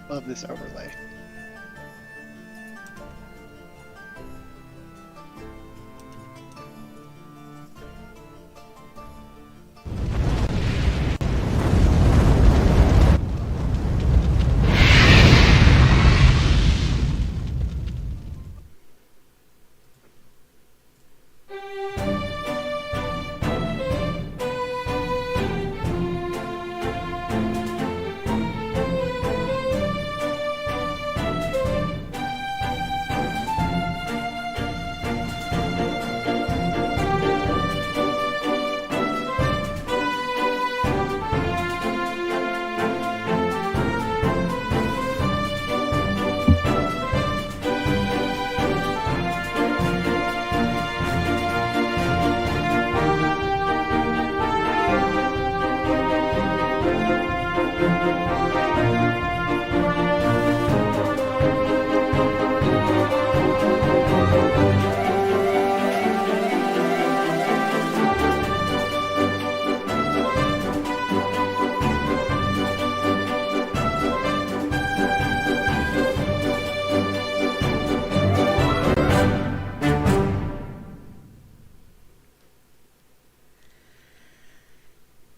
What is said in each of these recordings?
of this overlay.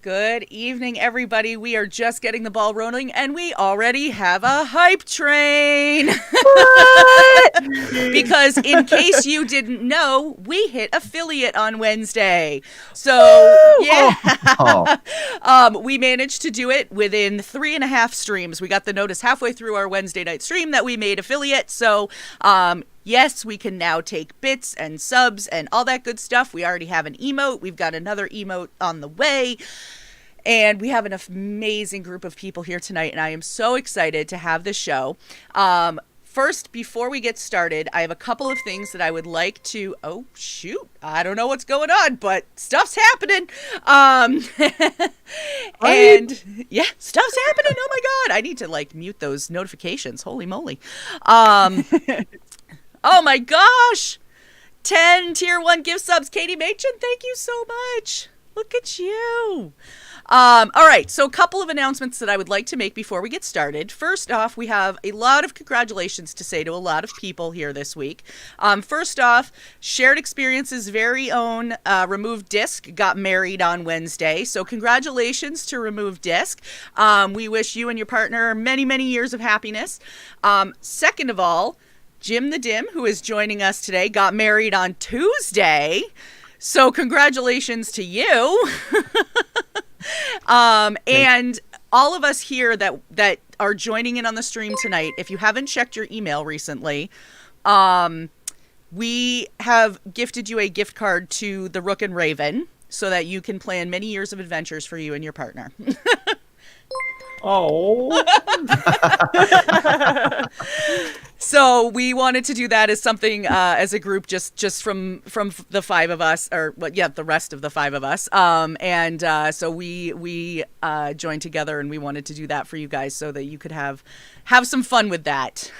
Good evening, everybody. We are just getting the ball rolling, and we already have a hype train. What? Because in case you didn't know, we hit affiliate on Wednesday. So, yeah. We managed to do it within 3.5 streams. We got the notice halfway through our Wednesday night stream that we made affiliate. So, yes, we can now take bits and subs and all that good stuff. We already have an emote. We've got another emote on the way. And we have an amazing group of people here tonight, and I am so excited to have this show. First, before we get started, I have a couple of things that I would like to... Oh, shoot. I don't know what's going on, but stuff's happening. And, yeah, stuff's happening. Oh, my God. I need to, mute those notifications. Holy moly. Oh, my gosh. 10 Tier 1 gift subs. Katie Machen, thank you so much. Look at you. All right, so a couple of announcements that I would like to make before we get started. First off, we have a lot of congratulations to say to a lot of people here this week. First off, Shared Experience's very own Removed Disc got married on Wednesday, so congratulations to Removed Disc. We wish you and your partner many, many years of happiness. Second of all, Jim the Dim, who is joining us today, got married on Tuesday, so congratulations to you. And all of us here that are joining in on the stream tonight, if you haven't checked your email recently, we have gifted you a gift card to the Rook and Raven so that you can plan many years of adventures for you and your partner. Oh. So we wanted to do that as something as a group, just from the five of us, or the rest of the five of us. So we joined together, and we wanted to do that for you guys so that you could have some fun with that.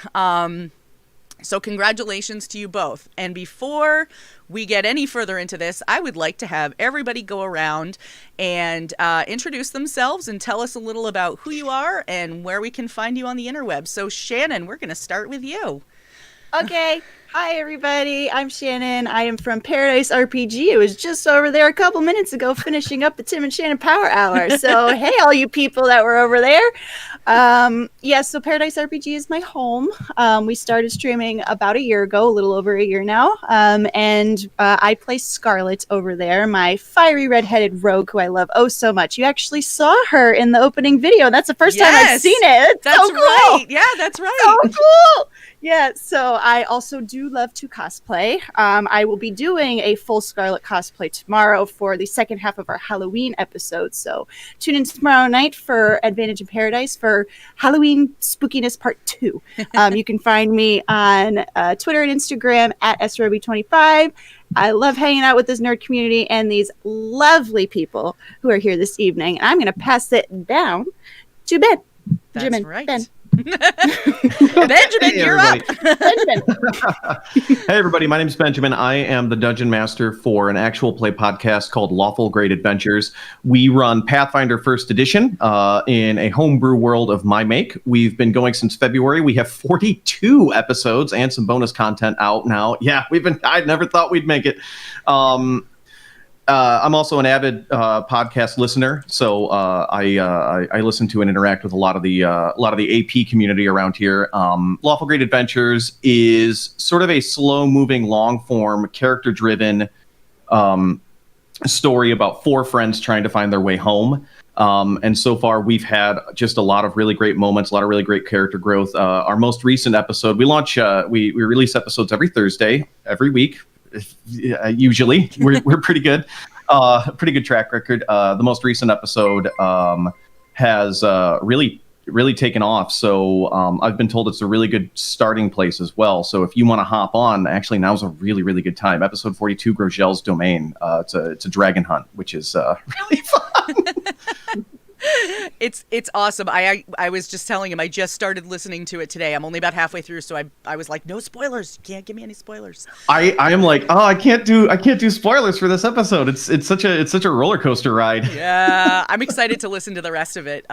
So congratulations to you both. And before we get any further into this, I would like to have everybody go around and introduce themselves and tell us a little about who you are and where we can find you on the interwebs. So Shannon, we're going to start with you. Okay. Hi, everybody. I'm Shannon. I am from Paradise RPG. It was just over there a couple minutes ago finishing up the Tim and Shannon Power Hour. So, hey, all you people that were over there. So Paradise RPG is my home. We started streaming about a year ago, a little over a year now. I play Scarlet over there, my fiery red-headed rogue who I love oh so much. You actually saw her in the opening video. That's the first time I've seen it. That's so cool. Right. Yeah, that's right. So cool. Yeah, so I also do love to cosplay. I will be doing a full Scarlet cosplay tomorrow for the second half of our Halloween episode. So tune in tomorrow night for Advantage in Paradise for Halloween Spookiness Part 2. You can find me on Twitter and Instagram at sroby25. I love hanging out with this nerd community and these lovely people who are here this evening. And I'm going to pass it down to Ben. That's Jimin. right. Ben. Benjamin, Hey, you're up. Benjamin. Hey, everybody. My name is Benjamin. I am the Dungeon Master for an actual play podcast called Lawful Great Adventures. We run Pathfinder First Edition in a homebrew world of my make. We've been going since February. We have 42 episodes and some bonus content out now. Yeah, I never thought we'd make it. I'm also an avid podcast listener, so I listen to and interact with a lot of the AP community around here. Lawful Great Adventures is sort of a slow-moving, long-form, character-driven story about four friends trying to find their way home. And so far, we've had just a lot of really great moments, a lot of really great character growth. Our most recent episode, we release episodes every Thursday, every week. Usually we're pretty good, pretty good track record. The most recent episode has really taken off, so I've been told it's a really good starting place as well. So if you want to hop on, actually now's a really good time. Episode 42, Grogel's Domain. It's a dragon hunt, which is really fun. It's awesome. I was just telling him I just started listening to it today. I'm only about halfway through, so I was like, no spoilers. You can't give me any spoilers. I am like, oh, I can't do spoilers for this episode. It's such a roller coaster ride. Yeah, I'm excited to listen to the rest of it.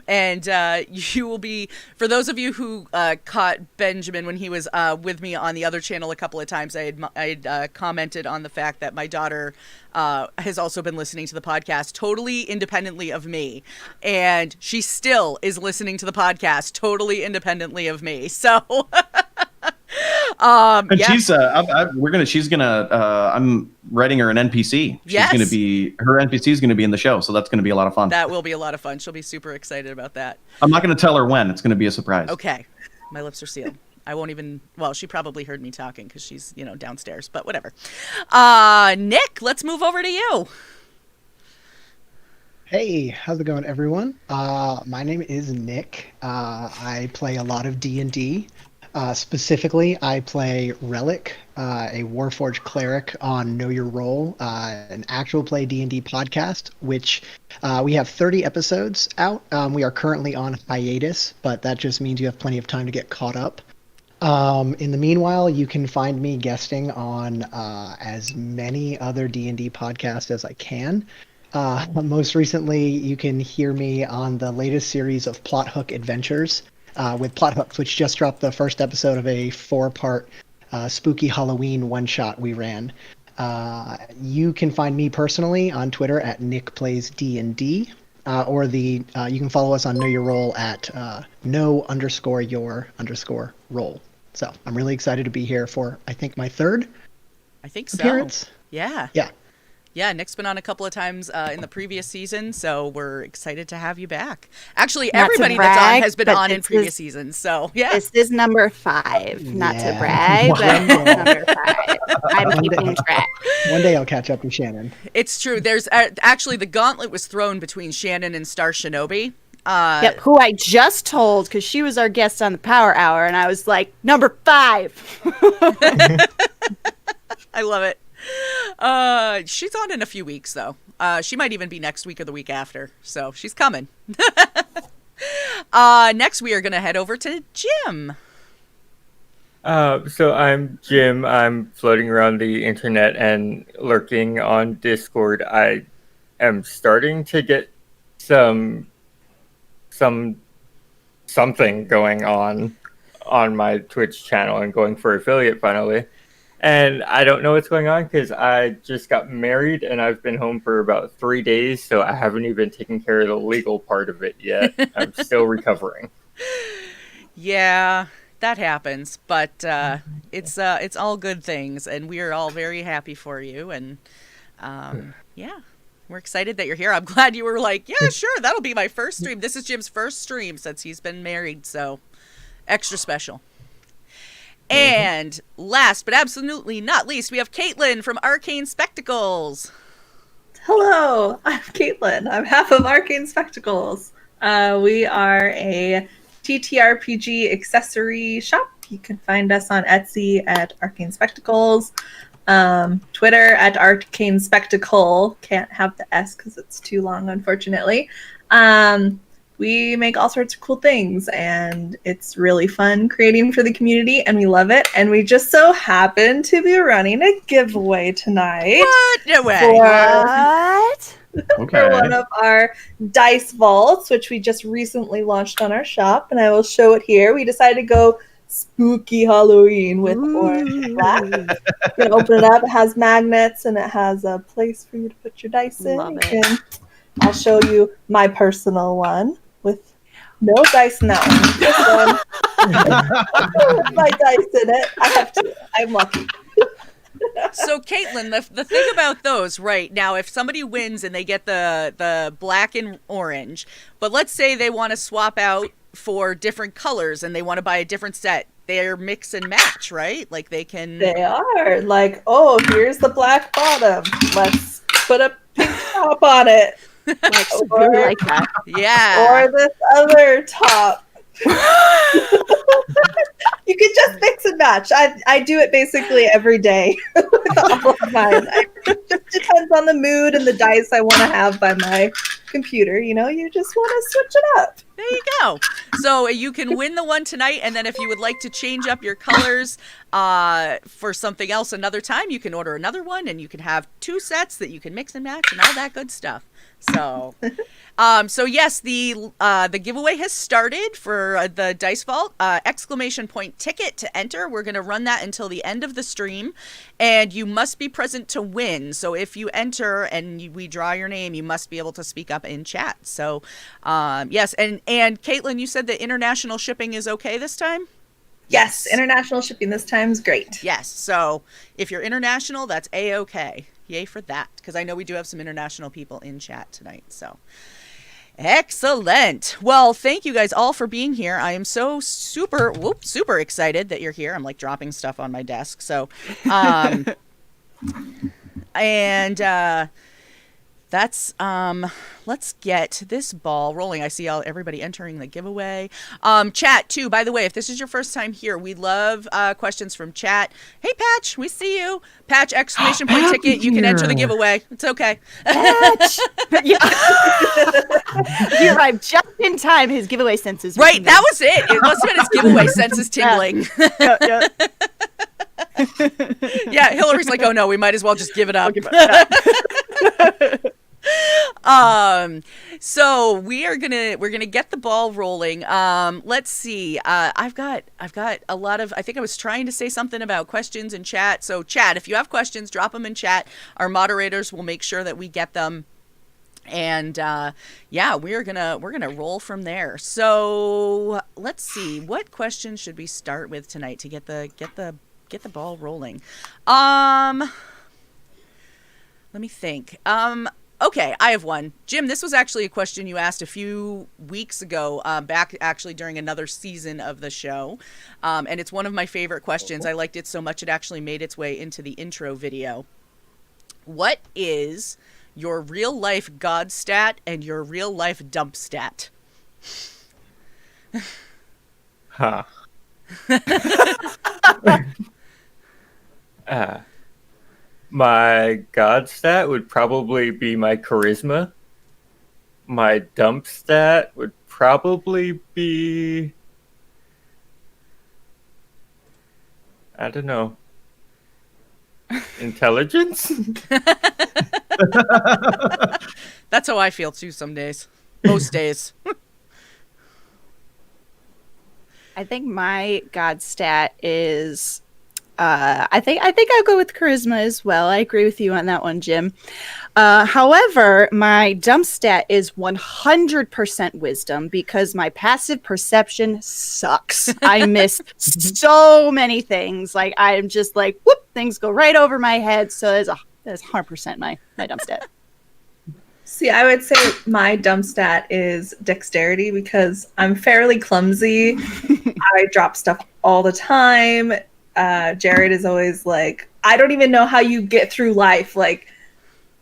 And you will be, for those of you who caught Benjamin when he was with me on the other channel a couple of times, I had commented on the fact that my daughter has also been listening to the podcast totally independently of me. And she still is listening to the podcast totally independently of me. So... and yeah. I'm writing her an NPC. Yes. Her NPC is going to be in the show. So that's going to be a lot of fun. That will be a lot of fun. She'll be super excited about that. I'm not going to tell her when. It's going to be a surprise. Okay. My lips are sealed. I won't even, well, she probably heard me talking because she's, downstairs, but whatever. Nick, let's move over to you. Hey, how's it going, everyone? My name is Nick. I play a lot of D&D. Specifically, I play Relic, a Warforged cleric on Know Your Role, an actual play D&D podcast, which we have 30 episodes out. We are currently on hiatus, but that just means you have plenty of time to get caught up. In the meanwhile, you can find me guesting on as many other D&D podcasts as I can. Most recently, you can hear me on the latest series of Plot Hook Adventures, with Plot Hooks, which just dropped the first episode of a 4-part spooky Halloween one-shot we ran. You can find me personally on Twitter at NickPlaysDND, or you can follow us on Know Your Role at know_your_role. So I'm really excited to be here for, I think, my third appearance. Yeah. Yeah. Yeah, Nick's been on a couple of times in the previous season, so we're excited to have you back. Actually, everybody that's on has been on in previous seasons, so yeah. This is number 5, not to brag, but number 5. I'm keeping track. One day I'll catch up with Shannon. It's true. There's actually the gauntlet was thrown between Shannon and Star Shinobi. Yep, who I just told because she was our guest on the Power Hour, and I was like, number 5. I love it. She's on in a few weeks, though. She might even be next week or the week after, so she's coming. Next, we are going to head over to Jim. So I'm Jim. I'm floating around the internet and lurking on Discord. I am starting to get something going on my Twitch channel and going for affiliate finally. And I don't know what's going on because I just got married and I've been home for about 3 days, so I haven't even taken care of the legal part of it yet. I'm still recovering. Yeah, that happens, but it's all good things, and we are all very happy for you. And yeah, we're excited that you're here. I'm glad you were like, yeah, sure, that'll be my first stream. This is Jim's first stream since he's been married, so extra special. And last but absolutely not least, we have Caitlin from Arcane Spectacles. Hello, I'm Caitlin. I'm half of Arcane Spectacles. We are a TTRPG accessory shop. You can find us on Etsy at Arcane Spectacles, Twitter at Arcane Spectacle. Can't have the S because it's too long, unfortunately. we make all sorts of cool things, and it's really fun creating for the community, and we love it. And we just so happen to be running a giveaway tonight. What? No way. What? For one of our dice vaults, which we just recently launched on our shop, and I will show it here. We decided to go spooky Halloween with orange and black. You can open it up. It has magnets, and it has a place for you to put your dice in. Love it. I'll show you my personal one with no dice in that one. This one with my dice in it. I have to. I'm lucky. So, Caitlin, the thing about those, right now, if somebody wins and they get the black and orange, but let's say they want to swap out for different colors and they want to buy a different set, they're mix and match, right? Like they can. They are like, oh, here's the black bottom. Let's put a pink top on it. Or like that. Yeah. Or this other top. You can just mix and match. I do it basically every day with all of mine. It just depends on the mood and the dice I want to have by my computer. You know, you just want to switch it up. There you go. So you can win the one tonight, and then if you would like to change up your colors for something else another time, you can order another one, and you can have 2 sets that you can mix and match and all that good stuff. So, so yes, the giveaway has started for the Dice Vault. Exclamation point ticket to enter. We're going to run that until the end of the stream, and you must be present to win. So if you enter and we draw your name, you must be able to speak up in chat. So, yes, and Caitlin, you said that international shipping is okay this time? Yes, international shipping this time is great. Yes, so if you're international, that's A-okay. Yay for that, because I know we do have some international people in chat tonight. So, excellent. Well, thank you guys all for being here. I am so super excited that you're here. I'm like dropping stuff on my desk. So, and that's let's get this ball rolling. I see everybody entering the giveaway. Chat too, by the way, if this is your first time here, we love questions from chat. Hey Patch, we see you. Patch, exclamation point ticket, you can enter the giveaway. It's okay. Patch! He arrived just in time. His giveaway senses. Right, that was it. It must have been his giveaway senses tingling. Yeah, Hillary's like, oh no, we might as well just give it up. So we're gonna get the ball rolling. Let's see. I've got a lot of, I think I was trying to say something about questions in chat. So chat, if you have questions, drop them in chat. Our moderators will make sure that we get them. And yeah, we're gonna roll from there. So let's see, what questions should we start with tonight to get the ball rolling? Let me think. Okay, I have one. Jim, this was actually a question you asked a few weeks ago, back actually during another season of the show. And it's one of my favorite questions. I liked it so much it actually made its way into the intro video. What is your real life God stat and your real life dump stat? Huh. My God stat would probably be my charisma. My dump stat would probably be, I don't know, intelligence? That's how I feel too some days. Most days. I think my God stat is I think I'll go with charisma as well. I agree with you on that one, Jim. However, my dump stat is 100% wisdom because my passive perception sucks. I miss so many things. Like I'm just like, whoop, things go right over my head. So that's 100% my dump stat. See, I would say my dump stat is dexterity because I'm fairly clumsy. I drop stuff all the time. Jared is always like, I don't even know how you get through life. Like,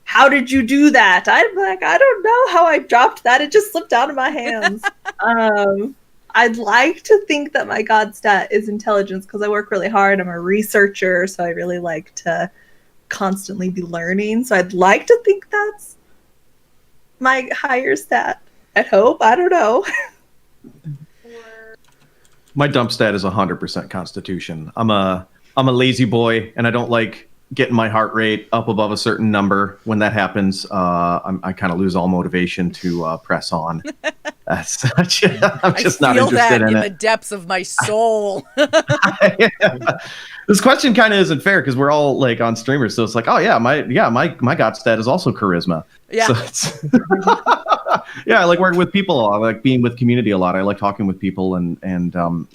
how did you do that? I'm like, I don't know how I dropped that. It just slipped out of my hands. I'd like to think that my God stat is intelligence because I work really hard. I'm a researcher, so I really like to constantly be learning. So I'd like to think that's my higher stat. I'd hope. I don't know. My dump stat is 100% Constitution. I'm a lazy boy, and I don't like getting my heart rate up above a certain number. When that happens, I kind of lose all motivation to press on. As such, I'm just not interested in in it. the depths of my soul. This question kind of isn't fair because we're all like on streamers, so it's like, oh yeah, my god stat is also charisma. Yeah. So it's yeah, I like working with people a lot. I like being with community a lot. I like talking with people and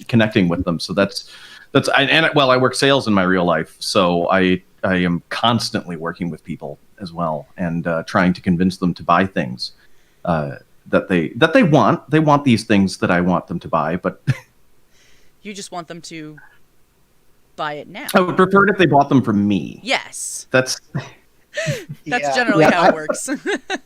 connecting with them. So I work sales in my real life, so I am constantly working with people as well and trying to convince them to buy things that they want. They want these things that I want them to buy, but You just want them to buy it now. I would prefer it if they bought them from me. Yes. That's Generally how it works.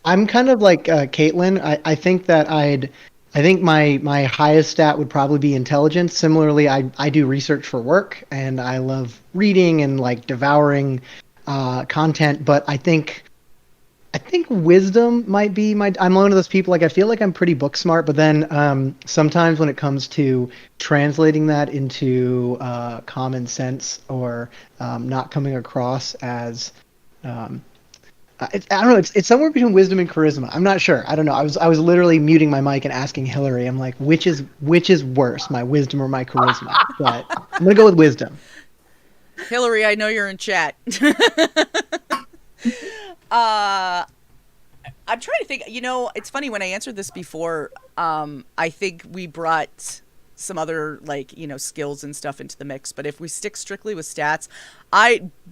I'm kind of like Caitlin. I think that I think my highest stat would probably be intelligence. Similarly, I do research for work, and I love reading and like devouring content. But I think wisdom might be I'm one of those people, like I feel like I'm pretty book smart, but then sometimes when it comes to translating that into common sense or not coming across as I don't know. It's somewhere between wisdom and charisma. I'm not sure. I don't know. I was literally muting my mic and asking Hillary. I'm like, which is worse, my wisdom or my charisma? But I'm gonna go with wisdom. Hillary, I know you're in chat. I'm trying to think. It's funny when I answered this before. I think we brought some other skills and stuff into the mix, but if we stick strictly with stats,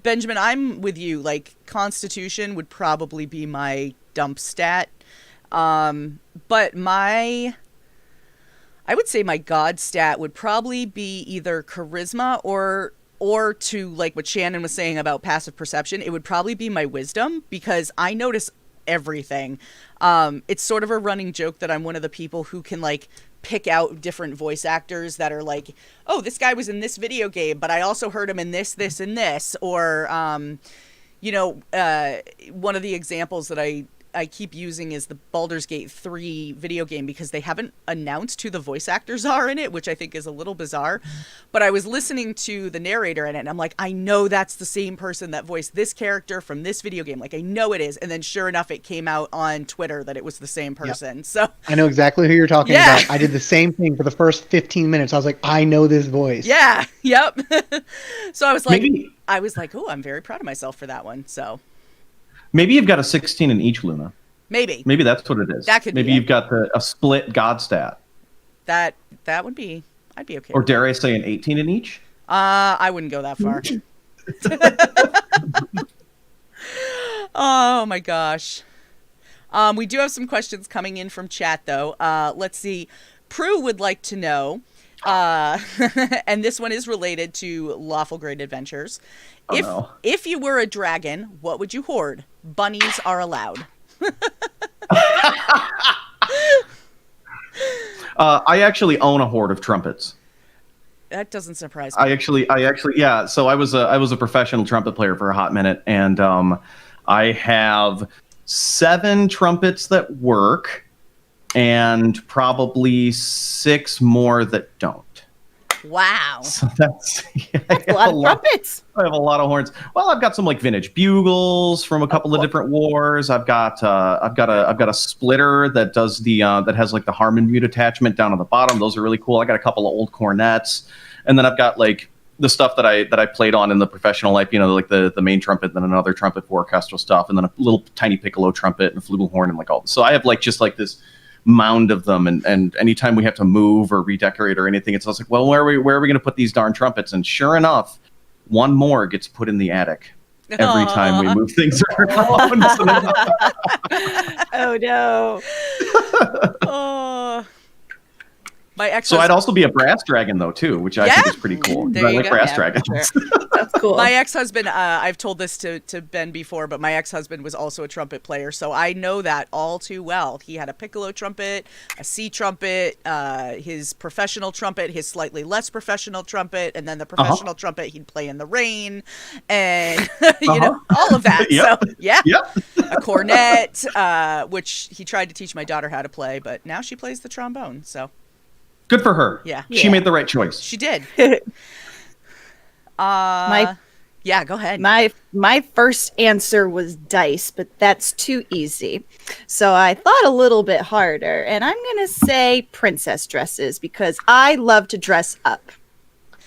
Benjamin, I'm with you. Like Constitution would probably be my dump stat, but I would say my god stat would probably be either charisma or to like what Shannon was saying about passive perception. It would probably be my wisdom because I notice everything. It's sort of a running joke that I'm one of the people who can like pick out different voice actors that are like, oh, this guy was in this video game, but I also heard him in this, and this. Or, one of the examples that I keep using is the Baldur's Gate 3 video game because they haven't announced who the voice actors are in it, which I think is a little bizarre. But I was listening to the narrator in it, and I'm like, I know that's the same person that voiced this character from this video game. Like, I know it is. And then sure enough, it came out on Twitter that it was the same person. Yep. So I know exactly who you're talking about. I did the same thing for the first 15 minutes. I was like, I know this voice. Yeah. Yep. So I was like, oh, I'm very proud of myself for that one. So maybe you've got a 16 in each, Luna. Maybe that's what it is. That could maybe be you've got a split god stat. That would be. I'd be okay. Or dare I say an 18 in each? I wouldn't go that far. Oh my gosh. We do have some questions coming in from chat though. Let's see. Prue would like to know, and this one is related to Lawful Great Adventures. If you were a dragon, what would you hoard? Bunnies are allowed. I actually own a hoard of trumpets. That doesn't surprise me. I actually, yeah. So I was a professional trumpet player for a hot minute, and I have 7 trumpets that work, and probably 6 more that don't. Wow. So that's a lot of trumpets. I have a lot of horns. Well, I've got some like vintage bugles from a couple of different wars. I've got a splitter that does that has like the Harmon mute attachment down on the bottom. Those are really cool. I got a couple of old cornets, and then I've got like the stuff that I played on in the professional life. Like the main trumpet, then another trumpet for orchestral stuff, and then a little tiny piccolo trumpet and a flugelhorn and like all. So I have like just like this mound of them, and anytime we have to move or redecorate or anything, it's like, well, where are we going to put these darn trumpets? And sure enough, one more gets put in the attic every time we move things around. Oh no. Oh. My ex. So I'd also be a brass dragon though too, which I think is pretty cool. There I you like go. brass Yeah, dragons. for That's cool. My ex-husband, I've told this to Ben before, but my ex-husband was also a trumpet player, so I know that all too well. He had a piccolo trumpet, a C trumpet, his professional trumpet, his slightly less professional trumpet, and then the professional trumpet he'd play in the rain, and you know, all of that. Yep. So yeah, Yep. a cornet, which he tried to teach my daughter how to play, but now she plays the trombone. So Good for her. yeah, She made the right choice. she did. My- Yeah, go ahead. My first answer was dice, but that's too easy. So I thought a little bit harder, and I'm going to say princess dresses because I love to dress up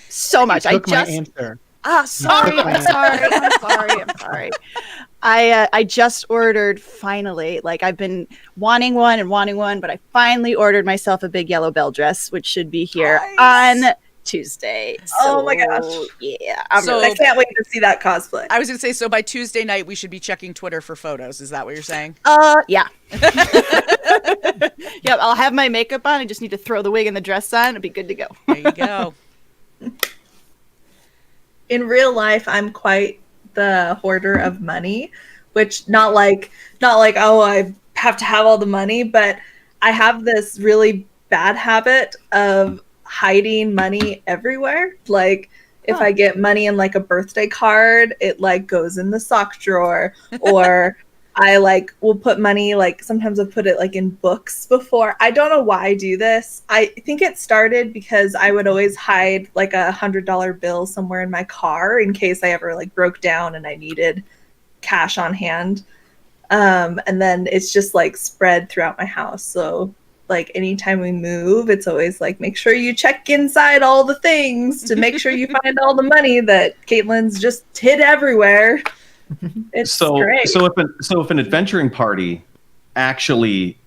so much. Took my answer. Sorry, took my I'm sorry, I'm sorry. I just ordered finally. Like I've been wanting one, but I finally ordered myself a big yellow bell dress, which should be here Nice. on Tuesday. Oh my gosh. Yeah. I can't wait to see that cosplay. I was gonna say, so by Tuesday night we should be checking Twitter for photos. Is that what you're saying? Yeah. Yep, I'll have my makeup on. I just need to throw the wig and the dress on. It'll be good to go. There you go. In real life, I'm quite the hoarder of money, which not like oh, I have to have all the money, but I have this really bad habit of hiding money everywhere. Like if I get money in like a birthday card, it like goes in the sock drawer, or I like will put money, like sometimes I'll put it like in books before. I don't know why I do this. I think it started because I would always hide like $100 bill somewhere in my car in case I ever like broke down and I needed cash on hand. And then it's just like spread throughout my house. So like anytime we move, it's always like, make sure you check inside all the things to make sure you find all the money that Caitlin's just hid everywhere. It's great. So if an adventuring party actually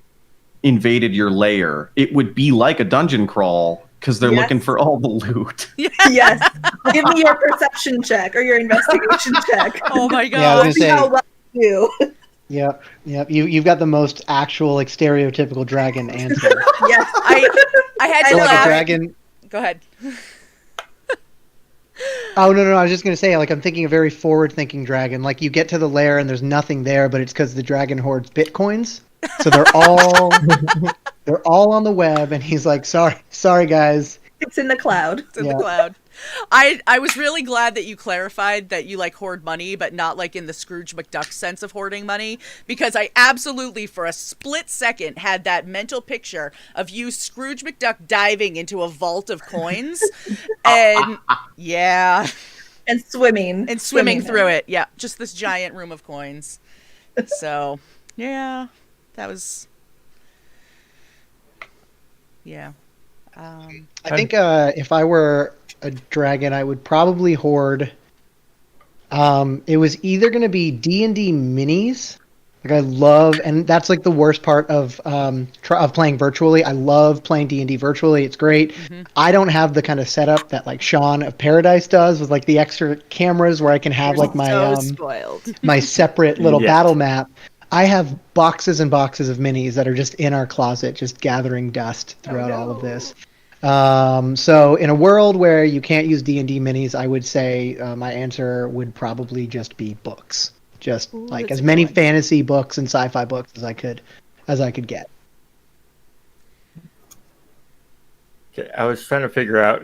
invaded your lair, it would be like a dungeon crawl because they're looking for all the loot. Yes. Give me your perception check or your investigation check. Oh my Yeah, I was god. gonna See say. how well you do. Yep. You've got the most actual, like, stereotypical dragon answer. Yes. I had So to like a laugh. dragon. Go ahead. Oh no! I was just gonna say, like, I'm thinking a very forward-thinking dragon. Like, you get to the lair and there's nothing there, but it's because the dragon hoards bitcoins. So they're all on the web, and he's like, sorry guys. It's in the cloud. It's in the cloud. I was really glad that you clarified that you like hoard money, but not like in the Scrooge McDuck sense of hoarding money, because I absolutely for a split second had that mental picture of you Scrooge McDuck diving into a vault of coins and yeah, And swimming. and swimming through it. Yeah, just this giant room of coins. So, yeah, that was yeah. I think if I were a dragon, I would probably hoard. It was either going to be D&D minis. Like I love, and that's like the worst part of playing virtually. I love playing D&D virtually. It's great. Mm-hmm. I don't have the kind of setup that like Sean of Paradise does with like the extra cameras where I can have like my so spoiled. my separate little Yeah. battle map. I have boxes and boxes of minis that are just in our closet, just gathering dust throughout all of this. So in a world where you can't use D&D minis, I would say my answer would probably just be books. Just like that's as a many good one. fantasy books and sci-fi books as I could get. Okay, I was trying to figure out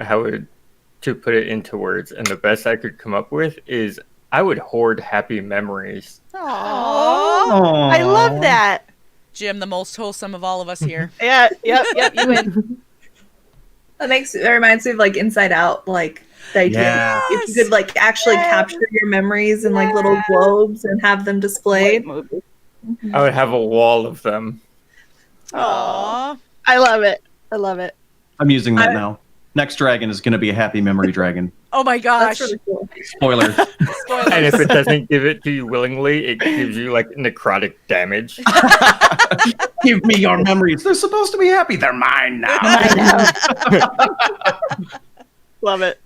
to put it into words, and the best I could come up with is I would hoard happy memories. Aww. I love that. Jim, the most wholesome of all of us here. Yeah, yep, you win. That reminds me of like Inside Out, like the idea Yeah. if you could like actually capture your memories in like little globes and have them displayed. Movie. I would have a wall of them. Aww. I love it. I love it. I'm using that now. Next dragon is going to be a happy memory dragon. Oh my gosh. That's really cool. Spoiler. Spoilers. And if it doesn't give it to you willingly, it gives you like necrotic damage. Give me your memories. They're supposed to be happy. They're mine now. Love it.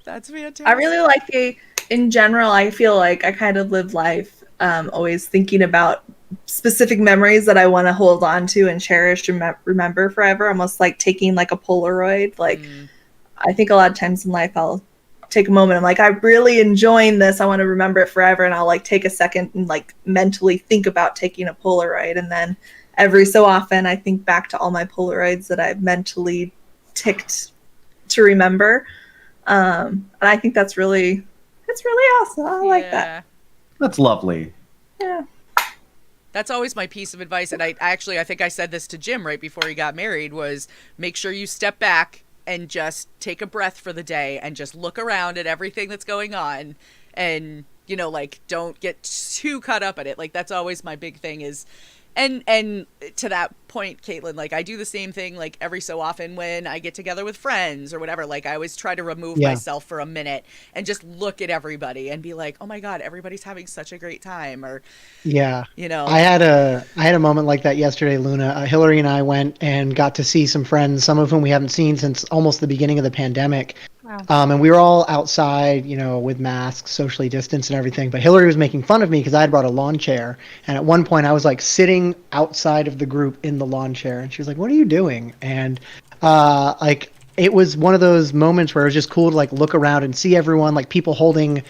That's fantastic. I really like in general, I feel like I kind of live life always thinking about specific memories that I want to hold on to and cherish and remember forever, almost like taking like a Polaroid. Like I think a lot of times in life I'll take a moment, I'm like, I'm really enjoying this, I want to remember it forever, and I'll like take a second and like mentally think about taking a Polaroid, and then every so often I think back to all my Polaroids that I've mentally ticked to remember. And I think it's really awesome. I like that. That's lovely. Yeah. That's always my piece of advice. And I think I said this to Jim right before he got married, was make sure you step back and just take a breath for the day and just look around at everything that's going on. And, you know, like, don't get too caught up in it. Like, that's always my big thing is, and to that point, Caitlin, like, I do the same thing, like, every so often when I get together with friends or whatever. Like, I always try to remove myself for a minute and just look at everybody and be like, oh my God, everybody's having such a great time. Or, you know, I had a moment like that yesterday, Luna. Hillary and I went and got to see some friends, some of whom we haven't seen since almost the beginning of the pandemic. Wow. And we were all outside, you know, with masks, socially distanced and everything. But Hillary was making fun of me because I had brought a lawn chair. And at one point I was like sitting outside of the group in the lawn chair. And she was like, what are you doing? And like, it was one of those moments where it was just cool to like look around and see everyone, like people holding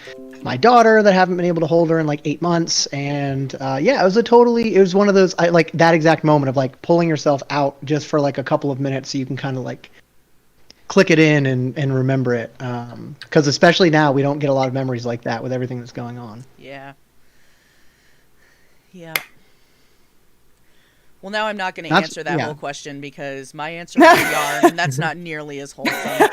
my daughter that haven't been able to hold her in like 8 months. And yeah, it was one of those, like that exact moment of like pulling yourself out just for like a couple of minutes so you can kind of like click it in and remember it. Because especially now, we don't get a lot of memories like that with everything that's going on. Yeah. Yeah. Well, now I'm not going to answer that whole question because my answer would be yarn, and that's not nearly as wholesome.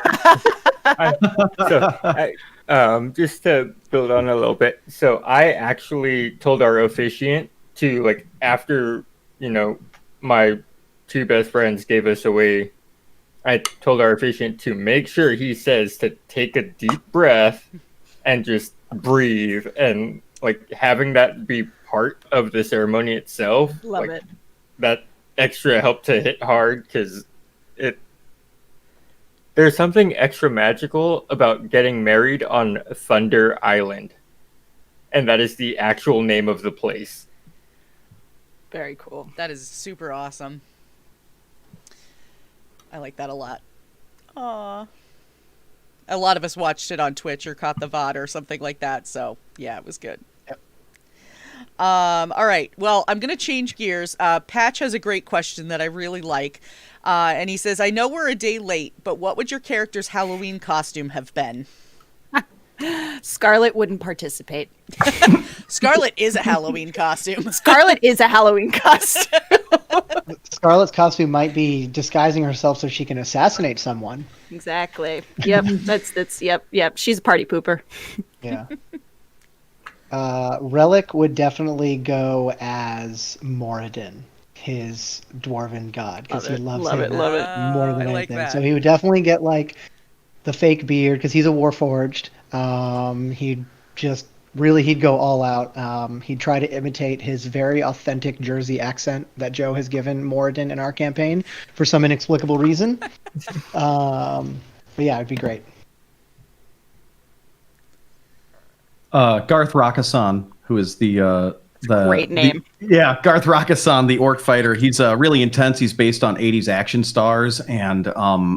Just to build on a little bit, so I actually told our officiant to, like, after, you know, my two best friends gave us away, I told our officiant to make sure he says to take a deep breath and just breathe, and like having that be part of the ceremony itself. Love like, it. That extra helped to hit hard because there's something extra magical about getting married on Thunder Island, and that is the actual name of the place. Very cool. That is super awesome. I like that a lot. Aww. A lot of us watched it on Twitch or caught the VOD or something like that, so yeah, it was good. Yep. All right, well, I'm going to change gears. Patch has a great question that I really like, and he says, I know we're a day late, but what would your character's Halloween costume have been? Scarlet wouldn't participate. Scarlet is a Halloween costume. Scarlet is a Halloween costume. Scarlet's costume might be disguising herself so she can assassinate someone. Exactly. Yep. That's yep. She's a party pooper. Yeah. Relic would definitely go as Moradin, his dwarven god, because he loves him love it. more than I like anything. that. So he would definitely get like the fake beard because he's a warforged. He'd go all out. He'd try to imitate his very authentic Jersey accent that Joe has given Moradin in our campaign for some inexplicable reason. But yeah, it'd be great. Garth Rakasan, who is the Great name. Garth Rakasan, the orc fighter. He's really intense. He's based on 80s action stars and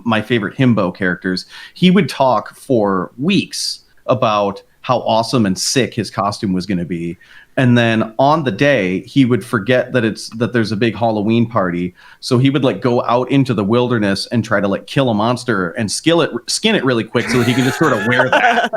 my favorite himbo characters. He would talk for weeks about how awesome and sick his costume was going to be. And then on the day, he would forget that there's a big Halloween party. So he would like go out into the wilderness and try to like kill a monster and skin it really quick so that he can just sort of wear that.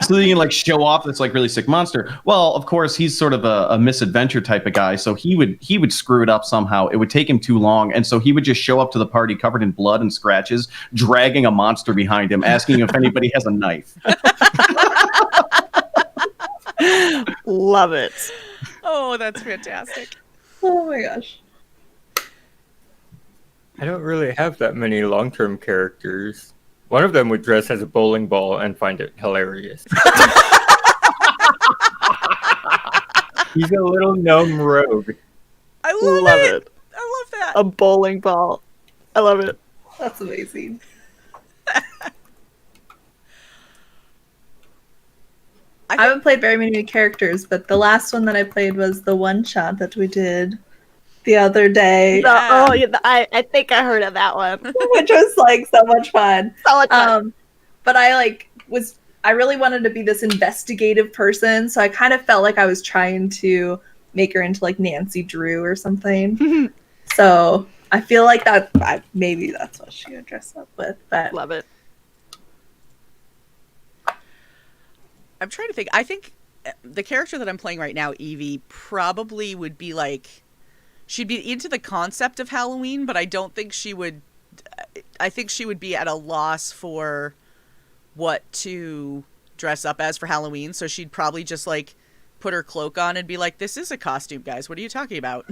So that he can like show off this like really sick monster. Well, of course, he's sort of a misadventure type of guy. So he would screw it up somehow. It would take him too long. And so he would just show up to the party covered in blood and scratches, dragging a monster behind him, asking if anybody has a knife. Love it. Oh, that's fantastic. Oh my gosh. I don't really have that many long-term characters. One of them would dress as a bowling ball and find it hilarious. He's a little gnome rogue. I love it. I love that. A bowling ball. I love it. That's amazing. I haven't played very many characters, but the last one that I played was the one shot that we did the other day, I think I heard of that one. which was like so much fun. So much fun. But I really wanted to be this investigative person, so I kind of felt like I was trying to make her into like Nancy Drew or something. So I feel like maybe that's what she would dress up with. But Love it. I'm trying to think. I think the character that I'm playing right now, Evie, probably would be like, she'd be into the concept of Halloween, but I don't think she would. I think she would be at a loss for what to dress up as for Halloween. So she'd probably just like put her cloak on and be like, "This is a costume, guys. What are you talking about?"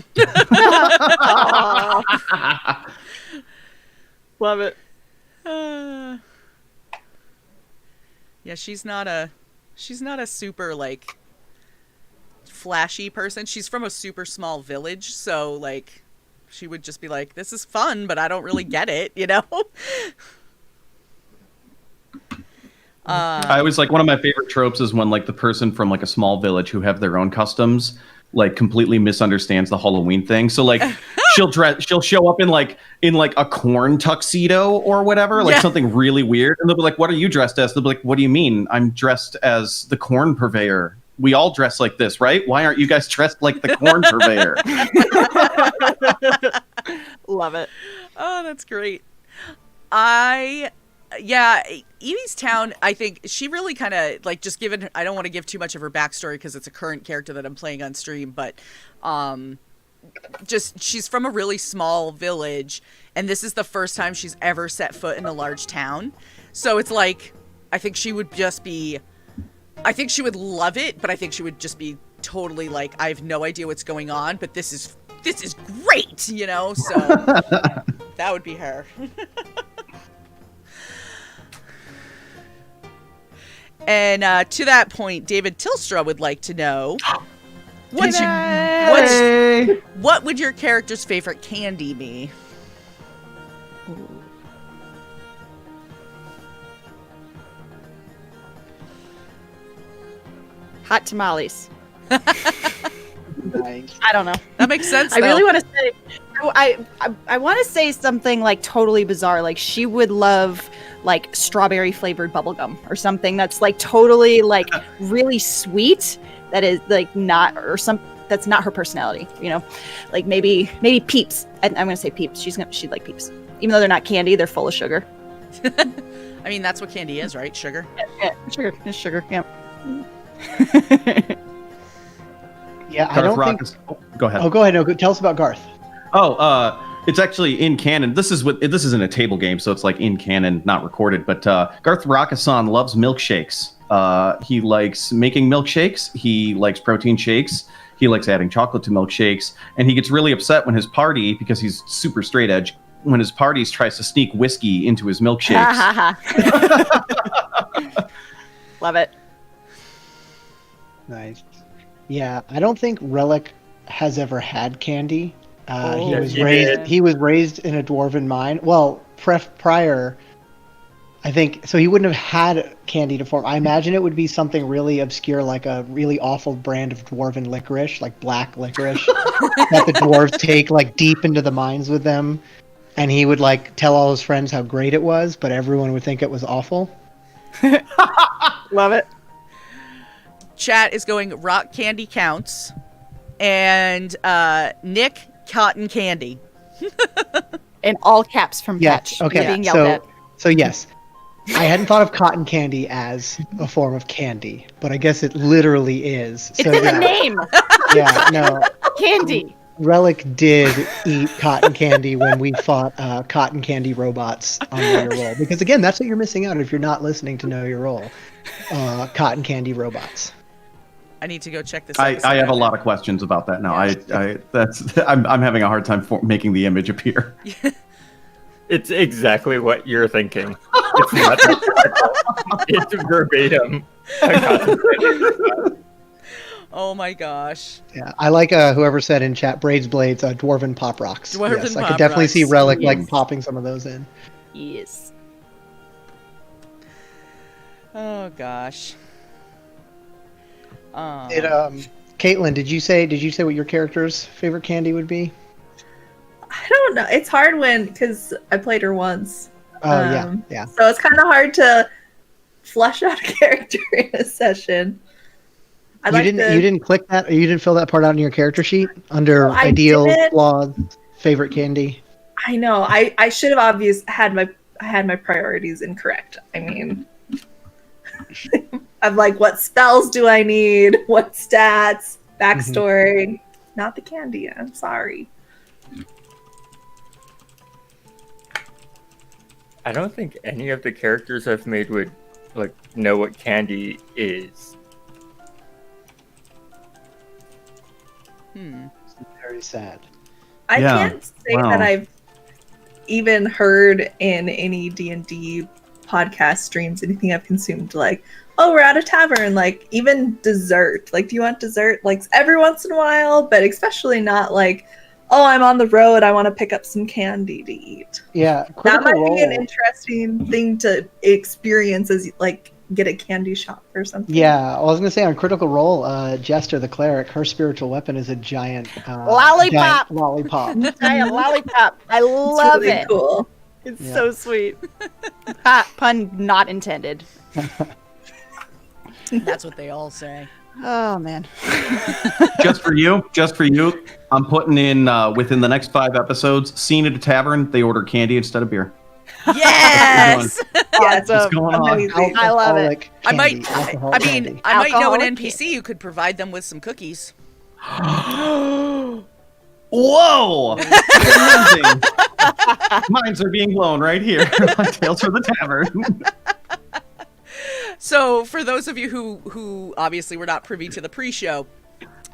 Love it. Yeah, she's not a super like flashy person. She's from a super small village, so like she would just be like, "This is fun, but I don't really get it," you know? I always like, one of my favorite tropes is when like the person from like a small village who have their own customs like completely misunderstands the Halloween thing. So like she'll show up in like a corn tuxedo or whatever, like something really weird, and they'll be like, "What are you dressed as?" They'll be like, "What do you mean? I'm dressed as the corn purveyor. We all dress like this, right? Why aren't you guys dressed like the corn purveyor?" Love it. Oh, that's great. Evie's Town, I think she really kind of like, just given, I don't want to give too much of her backstory because it's a current character that I'm playing on stream, but just she's from a really small village, and this is the first time she's ever set foot in a large town. So it's like, I think she would love it, but I think she would just be totally like, I have no idea what's going on, but this is great, you know? So that would be her. And to that point, David Tilstra would like to know, what would your character's favorite candy be? Hot tamales. Nice. I don't know. That makes sense. I really want to say, I want to say something like totally bizarre. Like she would love like strawberry flavored bubblegum or something that's like totally like really sweet. That is like not, or that's not her personality. You know, like maybe Peeps. I'm gonna say Peeps. She'd like Peeps, even though they're not candy. They're full of sugar. I mean, that's what candy is, right? Sugar. Yeah, sugar. It's sugar. Yeah. Yeah, I Garth don't Rock think. is, go ahead. Oh, go ahead. No, tell us about Garth. It's actually in canon. This isn't a table game, so it's like in canon, not recorded. But Garth Rakasan loves milkshakes. He likes making milkshakes. He likes protein shakes. He likes adding chocolate to milkshakes. And he gets really upset when his party, because he's super straight edge, when his parties tries to sneak whiskey into his milkshakes. Love it. Nice. Yeah, I don't think Relic has ever had candy. He was raised in a dwarven mine. Well, prior, I think so. He wouldn't have had candy to form. I imagine it would be something really obscure, like a really awful brand of dwarven licorice, like black licorice, that the dwarves take like deep into the mines with them. And he would like tell all his friends how great it was, but everyone would think it was awful. Love it. Chat is going rock candy counts, and Nick, cotton candy. In all caps from Yes. Patch. Okay. Being yelled at. So yes, I hadn't thought of cotton candy as a form of candy, but I guess it literally is. It's in the name. Yeah. No. Candy. Relic did eat cotton candy when we fought cotton candy robots on Know Your Role. Because again, that's what you're missing out if you're not listening to Know Your Role. Cotton candy robots. I need to go check this I out. have a lot of questions about that now. I'm having a hard time making the image appear. It's exactly what you're thinking. It's not it's verbatim. Oh my gosh. Yeah, I like whoever said in chat, Braids Blades, Dwarven Pop Rocks. Dwarven yes, I Pop could definitely Rocks. see Relic like Yes. popping some of those in. Yes. Oh gosh. Caitlin, did you say what your character's favorite candy would be? I don't know. It's hard because I played her once. Oh yeah. So it's kind of hard to flesh out a character in a session. You didn't click that, or you didn't fill that part out in your character sheet under ideal, flawed, favorite candy. I know. I should have had my priorities incorrect. I mean, I'm like, what spells do I need? What stats? Backstory? Not the candy. I'm sorry. I don't think any of the characters I've made would know what candy is. Very sad. I can't say that I've even heard in any D&D podcast streams anything I've consumed like, oh, we're at a tavern, like even dessert. Like, do you want dessert? Like every once in a while, but especially not like, oh, I'm on the road, I want to pick up some candy to eat. Yeah, that might be an interesting thing to experience as like get a candy shop or something. Yeah, I was gonna say on Critical Role, Jester the cleric, her spiritual weapon is a giant lollipop. Giant lollipop. Giant lollipop. I love really it. Cool. It's so sweet. Pun not intended. That's what they all say. Oh man. Just for you. I'm putting in within the next 5 episodes. Scene at a tavern. They order candy instead of beer. Yes. Yes. What's going on? I love it. I might know an Alcoholic NPC who could provide them with some cookies. Whoa! Amazing. Minds are being blown right here on Tales from the Tavern. So, for those of you who obviously were not privy to the pre-show,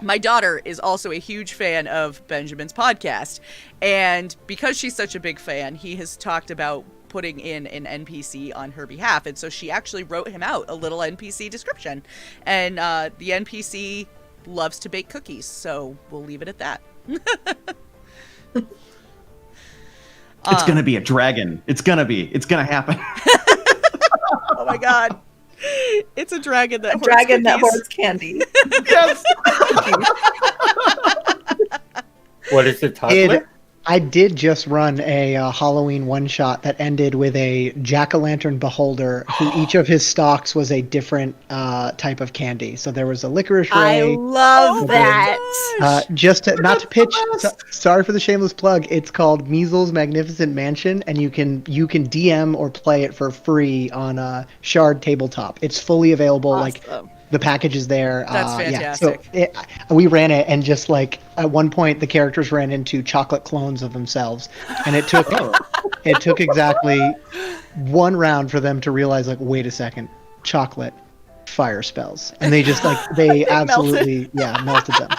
my daughter is also a huge fan of Benjamin's podcast. And because she's such a big fan, he has talked about putting in an NPC on her behalf. And so she actually wrote him out a little NPC description. And the NPC loves to bake cookies. So we'll leave it at that. It's going to be a dragon. It's going to happen. Oh my God. It's a dragon that hoards candy. Yes. What is the title? I did just run a Halloween one-shot that ended with a jack-o'-lantern beholder who each of his stalks was a different type of candy. So there was a licorice ray. I love that. Not to pitch, sorry for the shameless plug, it's called Measles Magnificent Mansion, and you can DM or play it for free on Shard Tabletop. It's fully available. Awesome. The package is there. That's fantastic. Yeah, so we ran it, and just like at one point, the characters ran into chocolate clones of themselves, and it took exactly one round for them to realize, like, wait a second, chocolate, fire spells, and they just they absolutely melted them.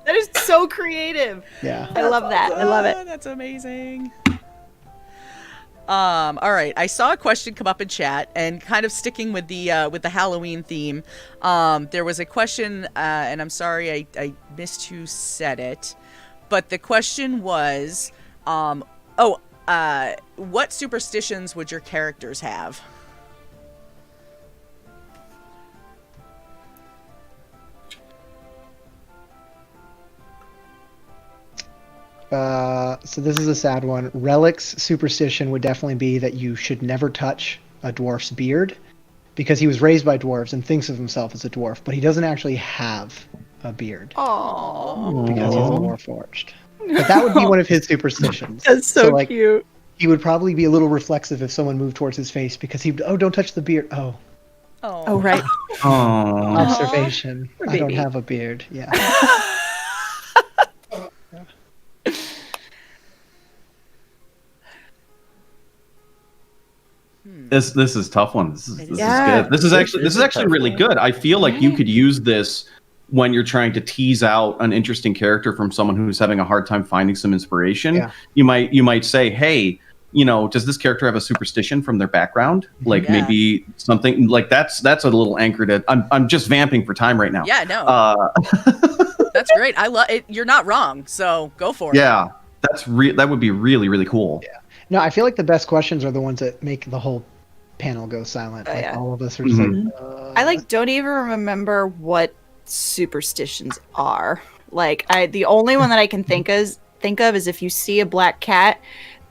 That is so creative. Yeah, I love that. I love it. That's amazing. All right. I saw a question come up in chat, and kind of sticking with the Halloween theme. There was a question, and I'm sorry I missed who said it, but the question was, what superstitions would your characters have? So this is a sad one. Relic's superstition would definitely be that you should never touch a dwarf's beard, because he was raised by dwarves and thinks of himself as a dwarf, but he doesn't actually have a beard. Aww. Because he's warforged. But that would be one of his superstitions. That's so cute. He would probably be a little reflexive if someone moved towards his face, because don't touch the beard. Oh, right. Observation. Poor I don't baby. have a beard. Yeah. This is a tough one. This is good. This is actually really good. I feel like you could use this when you're trying to tease out an interesting character from someone who's having a hard time finding some inspiration. Yeah. You might say, hey, does this character have a superstition from their background? Like maybe something like that's a little anchored at. I'm just vamping for time right now. Yeah, no. That's great. I love it. You're not wrong. So go for it. Yeah, that would be really, really cool. Yeah. No, I feel like the best questions are the ones that make the whole panel goes silent. Oh, Like yeah. all of us are just Mhm. like, I like don't even remember what superstitions are. Like the only one that I can think of is if you see a black cat,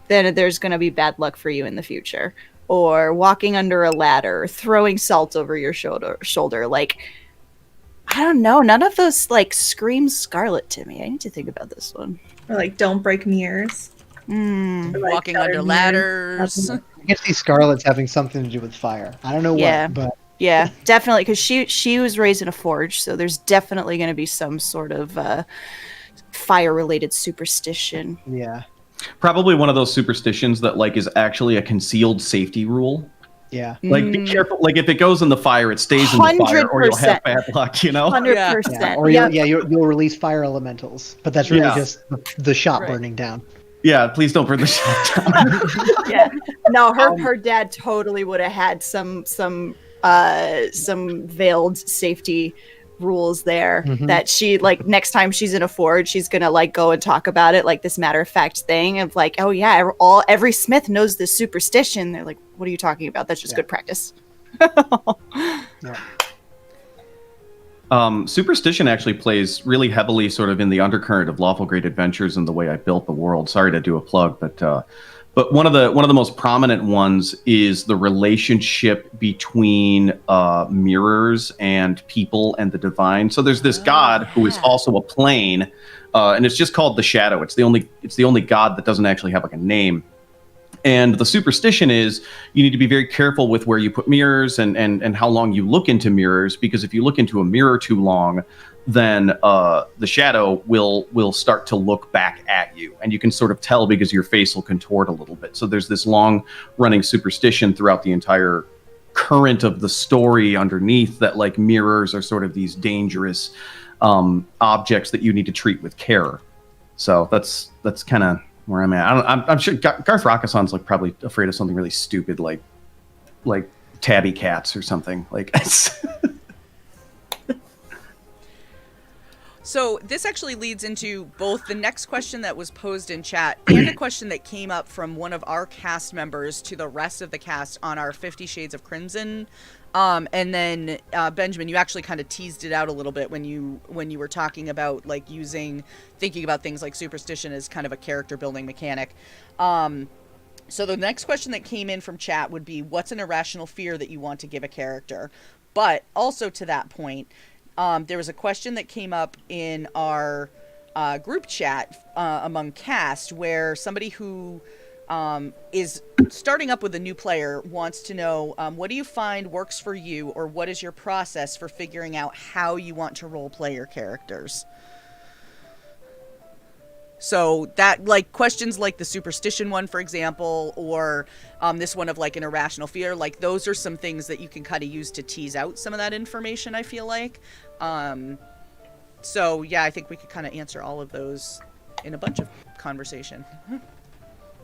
then there's going to be bad luck for you in the future. Or walking under a ladder, or throwing salt over your shoulder. Like, I don't know. None of those like scream Scarlet to me. I need to think about this one. Or like, don't break mirrors. Hmm. Or, like, Walking shattered under mirrors. ladders. I can see Scarlet's having something to do with fire. I don't know Yeah. what, but Yeah, definitely, because she was raised in a forge, so there's definitely going to be some sort of fire-related superstition. yeah, Probably one of those superstitions that like is actually a concealed safety rule. yeah. Like, be careful. Like, if it goes in the fire, it stays in the fire, or you'll have 100%. bad luck. You know. 100%. Yeah, or you'll release fire elementals, but that's really Yeah. just the shop Right. burning down. Yeah. Please don't burn the shop down. Yeah. No, her dad totally would have had some veiled safety rules there that she like next time she's in a forge she's gonna like go and talk about it like this matter of fact thing of like, oh yeah, every smith knows this superstition. They're like, what are you talking about? That's just good practice. Superstition actually plays really heavily sort of in the undercurrent of Lawful Great Adventures and the way I built the world. Sorry to do a plug, but one of the most prominent ones is the relationship between mirrors and people and the divine. So there's this god who is also a plane, and it's just called the Shadow. It's the only god that doesn't actually have like a name. And the superstition is you need to be very careful with where you put mirrors and how long you look into mirrors, because if you look into a mirror too long, then the shadow will start to look back at you. And you can sort of tell because your face will contort a little bit. So there's this long running superstition throughout the entire current of the story underneath that like mirrors are sort of these dangerous objects that you need to treat with care. So that's kind of where I'm at. I'm sure Garth Rockason's like probably afraid of something really stupid like tabby cats or something. Like So this actually leads into both the next question that was posed in chat and a question that came up from one of our cast members to the rest of the cast on our 50 Shades of Crimson. And then Benjamin, you actually kind of teased it out a little bit when you were talking about like thinking about things like superstition as kind of a character building mechanic. So the next question that came in from chat would be, what's an irrational fear that you want to give a character? But also to that point, there was a question that came up in our group chat among cast where somebody who is starting up with a new player wants to know, what do you find works for you, or what is your process for figuring out how you want to role play your characters? So that, like, questions like the superstition one, for example, or this one of like an irrational fear, like those are some things that you can kind of use to tease out some of that information, I feel like. So yeah, I think we could kind of answer all of those in a bunch of conversation.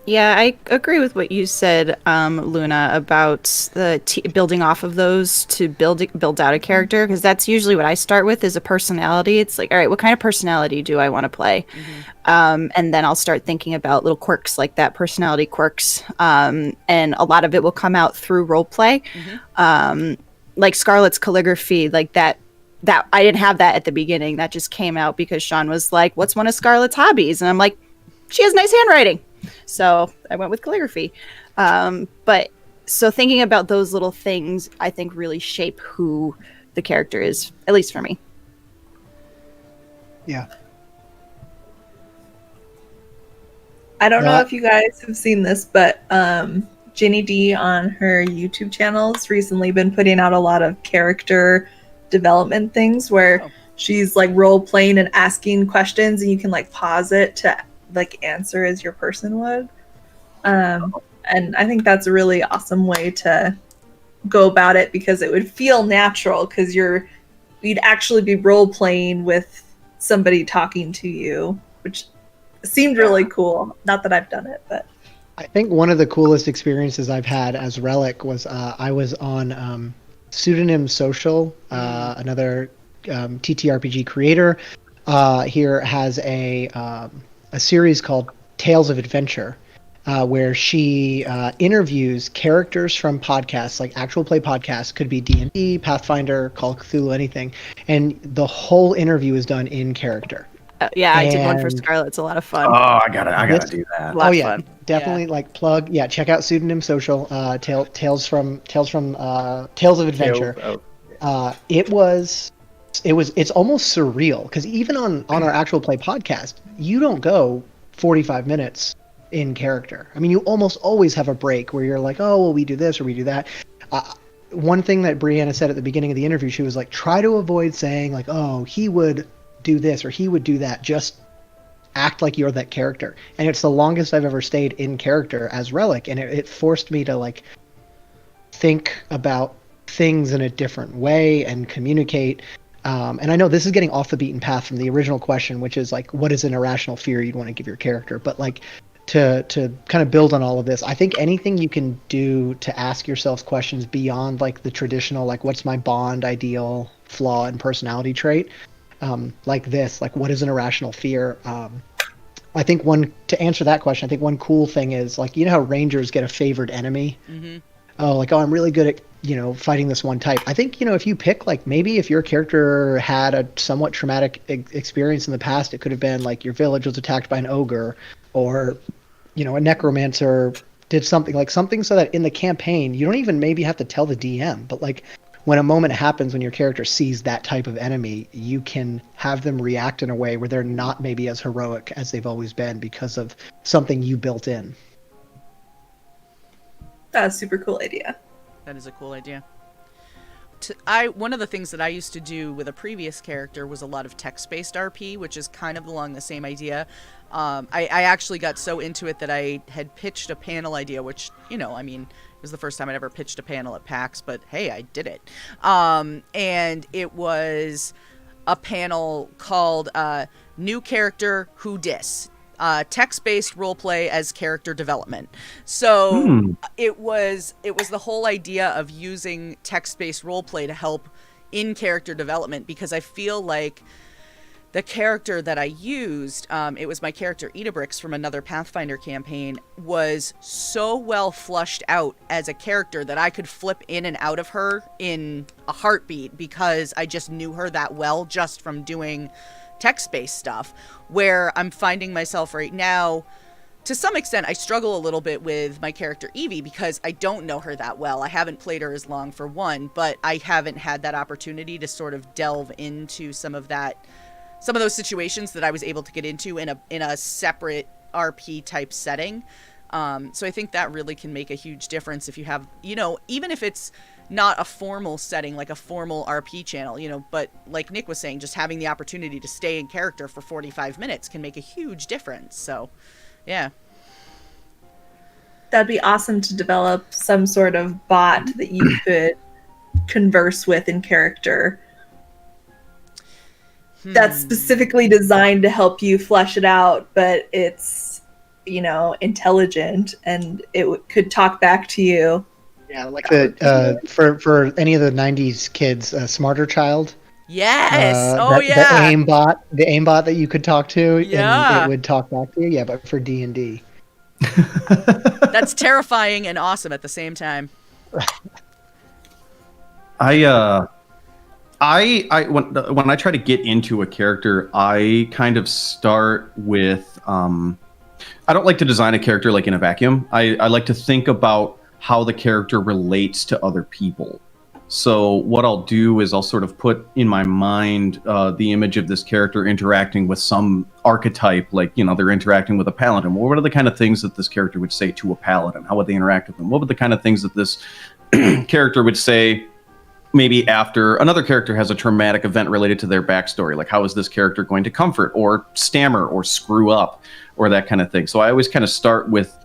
Yeah, I agree with what you said, Luna, about the building off of those to build out a character, because that's usually what I start with is a personality. It's like, all right, what kind of personality do I want to play? And then I'll start thinking about little quirks like that, personality quirks, and a lot of it will come out through role play. Like Scarlet's calligraphy, like that I didn't have that at the beginning. That just came out because Sean was like, what's one of Scarlet's hobbies? And I'm like, she has nice handwriting. So I went with calligraphy. But so thinking about those little things, I think really shape who the character is, at least for me. Yeah. I don't know if you guys have seen this, but Ginny D on her YouTube channel has recently been putting out a lot of character development things where she's like role playing and asking questions, and you can like pause it to like answer as your person would. And I think that's a really awesome way to go about it, because it would feel natural, because you'd actually be role playing with somebody talking to you, which seemed really cool. Not that I've done it, but I think one of the coolest experiences I've had as Relic was I was on Pseudonym Social, another TTRPG creator here has a series called Tales of Adventure, where she interviews characters from podcasts, like actual play podcasts, could be D&D, Pathfinder, Call of Cthulhu, anything, and the whole interview is done in character. Yeah, I did one for And- Scarlet. It's a lot of fun. Oh, I gotta This- do that. A lot Oh of yeah, fun. definitely like plug. Yeah, check out Pseudonym Social. Tales of Adventure. It's almost surreal because even on our actual play podcast, you don't go 45 minutes in character. I mean, you almost always have a break where you're like, oh, well, we do this or we do that. One thing that Brianna said at the beginning of the interview, she was like, try to avoid saying like, oh, he would do this or he would do that. Just act like you're that character. And it's the longest I've ever stayed in character as Relic, and it forced me to like think about things in a different way and communicate. And I know this is getting off the beaten path from the original question, which is like, what is an irrational fear you'd want to give your character? But like to kind of build on all of this, I think anything you can do to ask yourself questions beyond like the traditional, like what's my bond, ideal, flaw, and personality trait, like this, like what is an irrational fear? I think to answer that question, I think one cool thing is like, you know how rangers get a favored enemy? Mm-hmm. Oh, like, oh, I'm really good at, fighting this one type. I think, if you pick, like, maybe if your character had a somewhat traumatic experience in the past, it could have been like your village was attacked by an ogre, or, a necromancer did something so that in the campaign, you don't even maybe have to tell the DM, but like when a moment happens when your character sees that type of enemy, you can have them react in a way where they're not maybe as heroic as they've always been because of something you built in. That's a super cool idea. That is a cool idea. One of the things that I used to do with a previous character was a lot of text-based RP, which is kind of along the same idea. I actually got so into it that I had pitched a panel idea, which, it was the first time I'd ever pitched a panel at PAX, but hey, I did it. And it was a panel called New Character Who Dis? Text-based roleplay as character development. So it was the whole idea of using text-based roleplay to help in character development, because I feel like the character that I used, it was my character Edabrix from another Pathfinder campaign, was so well flushed out as a character that I could flip in and out of her in a heartbeat because I just knew her that well just from doing text-based stuff, where I'm finding myself right now, to some extent, I struggle a little bit with my character Evie because I don't know her that well. I haven't played her as long, for one, but I haven't had that opportunity to sort of delve into some of those situations that I was able to get into in a separate RP type setting. So I think that really can make a huge difference if you have, even if it's not a formal setting, like a formal RP channel, but like Nick was saying, just having the opportunity to stay in character for 45 minutes can make a huge difference. So, yeah. That'd be awesome to develop some sort of bot that you could converse with in character. That's specifically designed to help you flesh it out, but it's, intelligent, and it could talk back to you. Yeah, like for any of the '90s kids, Smarter Child. Yes. The aimbot that you could talk to, Yeah. and it would talk back to you. Yeah, but for D&D. That's terrifying and awesome at the same time. I when I try to get into a character, I kind of start with I don't like to design a character like in a vacuum. I like to think about how the character relates to other people. So what I'll do is I'll sort of put in my mind the image of this character interacting with some archetype, like, they're interacting with a paladin. Well, what are the kind of things that this character would say to a paladin? How would they interact with them? What would the kind of things that this character would say maybe after another character has a traumatic event related to their backstory? Like, how is this character going to comfort or stammer or screw up or that kind of thing? So I always kind of start with,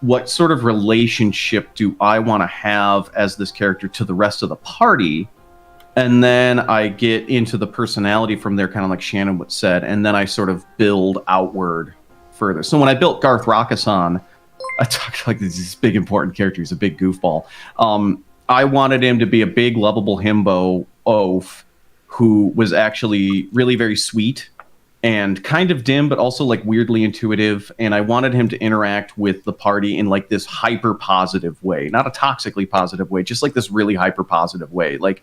what sort of relationship do I want to have as this character to the rest of the party? And then I get into the personality from there, kind of like Shannon would said, and then I sort of build outward further. So when I built Garth Rakasan, I talked like this big important character. He's a big goofball. I wanted him to be a big, lovable himbo oaf who was actually really very sweet and kind of dim, but also like weirdly intuitive. And I wanted him to interact with the party in like this hyper positive way, not a toxically positive way, just like this really hyper positive way, like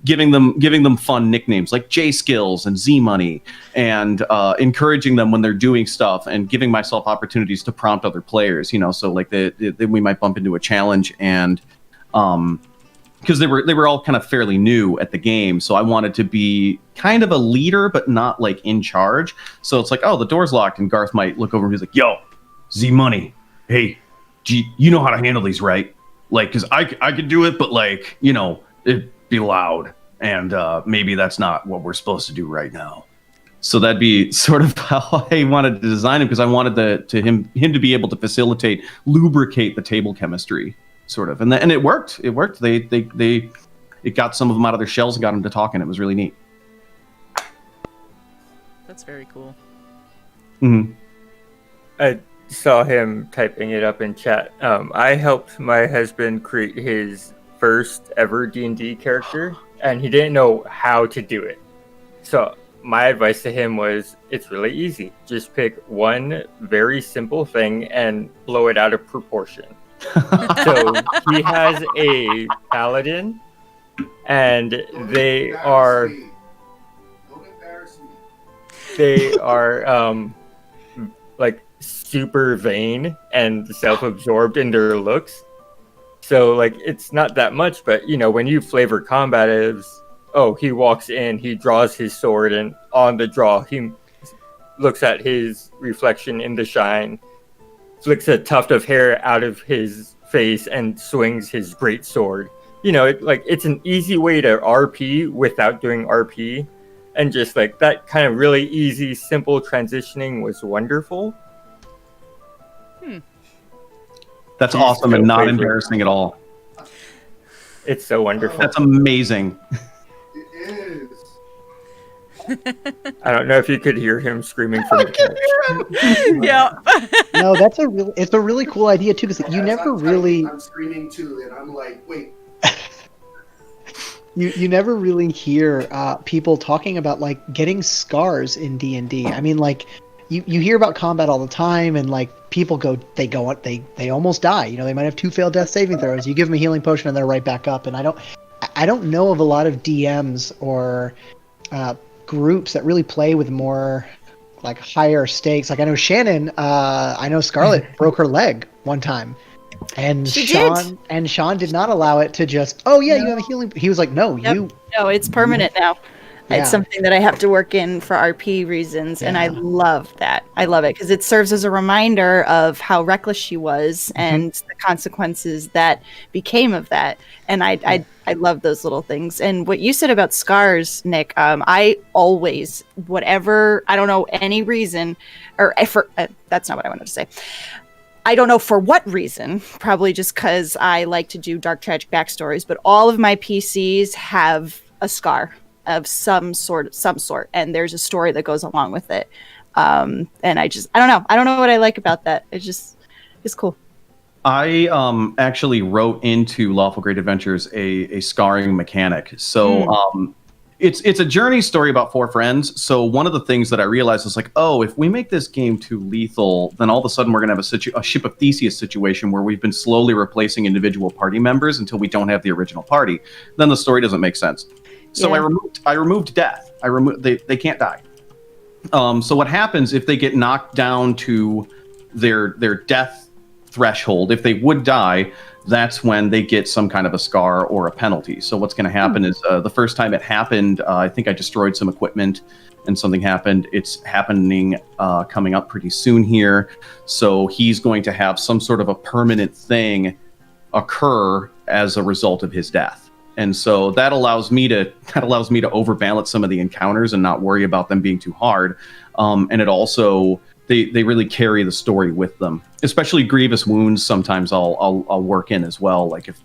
giving them fun nicknames like J Skills and Z Money, and encouraging them when they're doing stuff, and giving myself opportunities to prompt other players. So like we might bump into a challenge, and because they were all kind of fairly new at the game, so I wanted to be kind of a leader, but not like in charge. So it's like, oh, the door's locked, and Garth might look over and he's like, yo, Z Money, hey, you know how to handle these, right? Like, because I could do it, but like, it'd be loud, and maybe that's not what we're supposed to do right now. So that'd be sort of how I wanted to design him, because I wanted him to be able to lubricate the table chemistry, sort of, and it worked. It worked. It got some of them out of their shells and got them to talk, and it was really neat. That's very cool. Mm-hmm. I saw him typing it up in chat. I helped my husband create his first ever D&D character, and he didn't know how to do it. So my advice to him was, it's really easy. Just pick one very simple thing and blow it out of proportion. So he has a paladin, and they are like super vain and self-absorbed in their looks. So like it's not that much, but when you flavor combat as, oh, he walks in, he draws his sword, and on the draw he looks at his reflection in the shine, flicks a tuft of hair out of his face, and swings his great sword. It's an easy way to RP without doing RP, and just like that kind of really easy, simple transitioning was wonderful. That's awesome and not embarrassing at all. It's so wonderful. That's amazing. It is. I don't know if you could hear him screaming from the couch. Yeah. No, it's a really cool idea too, because you never really. I'm screaming too, and I'm like, wait. You never really hear people talking about like getting scars in D&D. I mean, like you hear about combat all the time, and like people they almost die. They might have 2 failed death saving throws. You give them a healing potion and they're right back up. And I don't know of a lot of DMs or groups that really play with more like higher stakes. Like I know Shannon, I know Scarlett broke her leg one time. And Sean did not allow it to just, oh yeah, you have a healing. He was like, no, No, it's permanent now. Yeah. It's something that I have to work in for RP reasons, and I love that. I love it because it serves as a reminder of how reckless she was and the consequences that became of that. And I love those little things. And what you said about scars, Nick, I always, whatever, I don't know any reason, or effort, that's not what I wanted to say. I don't know for what reason, probably just because I like to do dark, tragic backstories, but all of my PCs have a scar of some sort, and there's a story that goes along with it. And I don't know what I like about that. It's cool. I actually wrote into Lawful Great Adventures a scarring mechanic. So it's a journey story about 4 friends. So one of the things that I realized was like, oh, if we make this game too lethal, then all of a sudden we're going to have a Ship of Theseus situation where we've been slowly replacing individual party members until we don't have the original party. Then the story doesn't make sense. So I removed death. They can't die. So what happens if they get knocked down to their death threshold? If they would die, that's when they get some kind of a scar or a penalty. So what's going to happen is the first time it happened, I think I destroyed some equipment and something happened. It's happening coming up pretty soon here. So he's going to have some sort of a permanent thing occur as a result of his death. And so that allows me to overbalance some of the encounters and not worry about them being too hard. And it also they really carry the story with them, especially grievous wounds. Sometimes I'll work in as well. Like if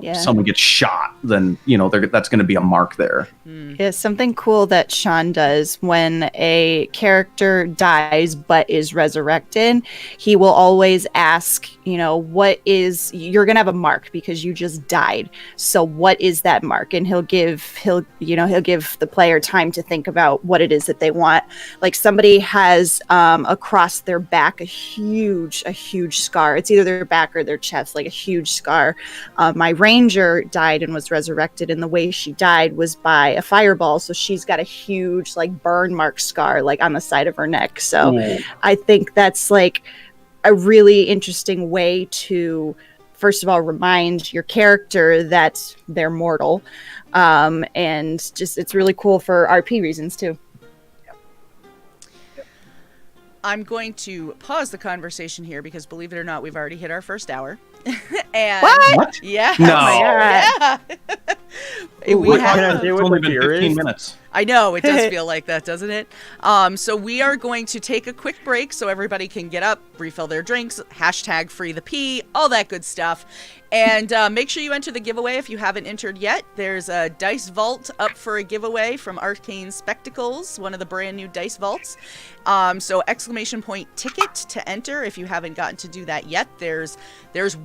Yeah. someone gets shot, then that's going to be a mark there. Yeah, something cool that Sean does when a character dies but is resurrected, he will always ask, you're gonna have a mark because you just died. So what is that mark? And he'll give the player time to think about what it is that they want. Like somebody has across their back a huge scar. It's either their back or their chest, like a huge scar. My ranger died and was resurrected, and the way she died was by a fireball, so she's got a huge like burn mark scar like on the side of her neck. So I think that's like a really interesting way to first of all remind your character that they're mortal, and just it's really cool for RP reasons too. I'm going to pause the conversation here because, believe it or not, we've already hit our first hour. And What? Yeah. No. Oh my God. Yeah. What have- can I say It's what only the been beer 15 is? minutes. I know, it does feel like that, doesn't it? So we are going to take a quick break so everybody can get up, refill their drinks, hashtag free the pee, all that good stuff. And make sure you enter the giveaway if you haven't entered yet. There's a dice vault up for a giveaway from Arcane Spectacles, one of the brand new dice vaults. So exclamation point ticket to enter if you haven't gotten to do that yet. There's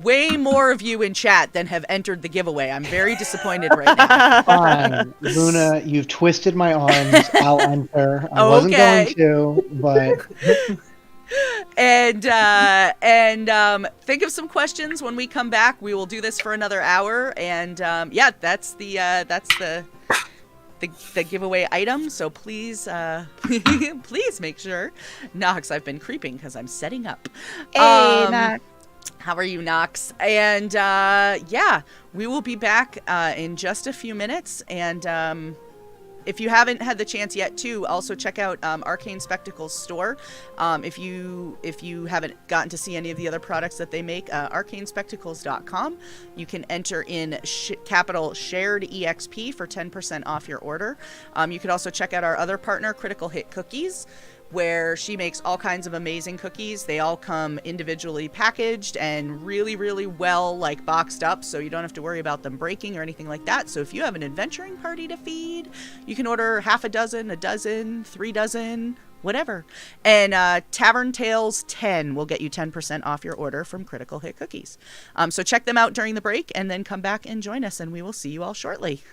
way more of you in chat than have entered the giveaway. I'm very disappointed right now. Fine, Luna, you've twisted my arms. I'll enter. I wasn't Okay. going to, but And think of some questions when we come back. We will do this for another hour, and that's the giveaway item. So please, please make sure. Nox, I've been creeping because I'm setting up. Hey, Knox. How are you, Nox? And we will be back in just a few minutes. And if you haven't had the chance yet to also check out Arcane Spectacles store. If you haven't gotten to see any of the other products that they make, arcanespectacles.com. You can enter in capital shared EXP for 10% off your order. You could also check out our other partner, Critical Hit Cookies, where she makes all kinds of amazing cookies. They all come individually packaged and really, really well boxed up, so you don't have to worry about them breaking or anything like that. So if you have an adventuring party to feed, you can order half a dozen, 3 dozen, whatever. And Tavern Tales 10 will get you 10% off your order from Critical Hit Cookies. So check them out during the break and then come back and join us, and we will see you all shortly.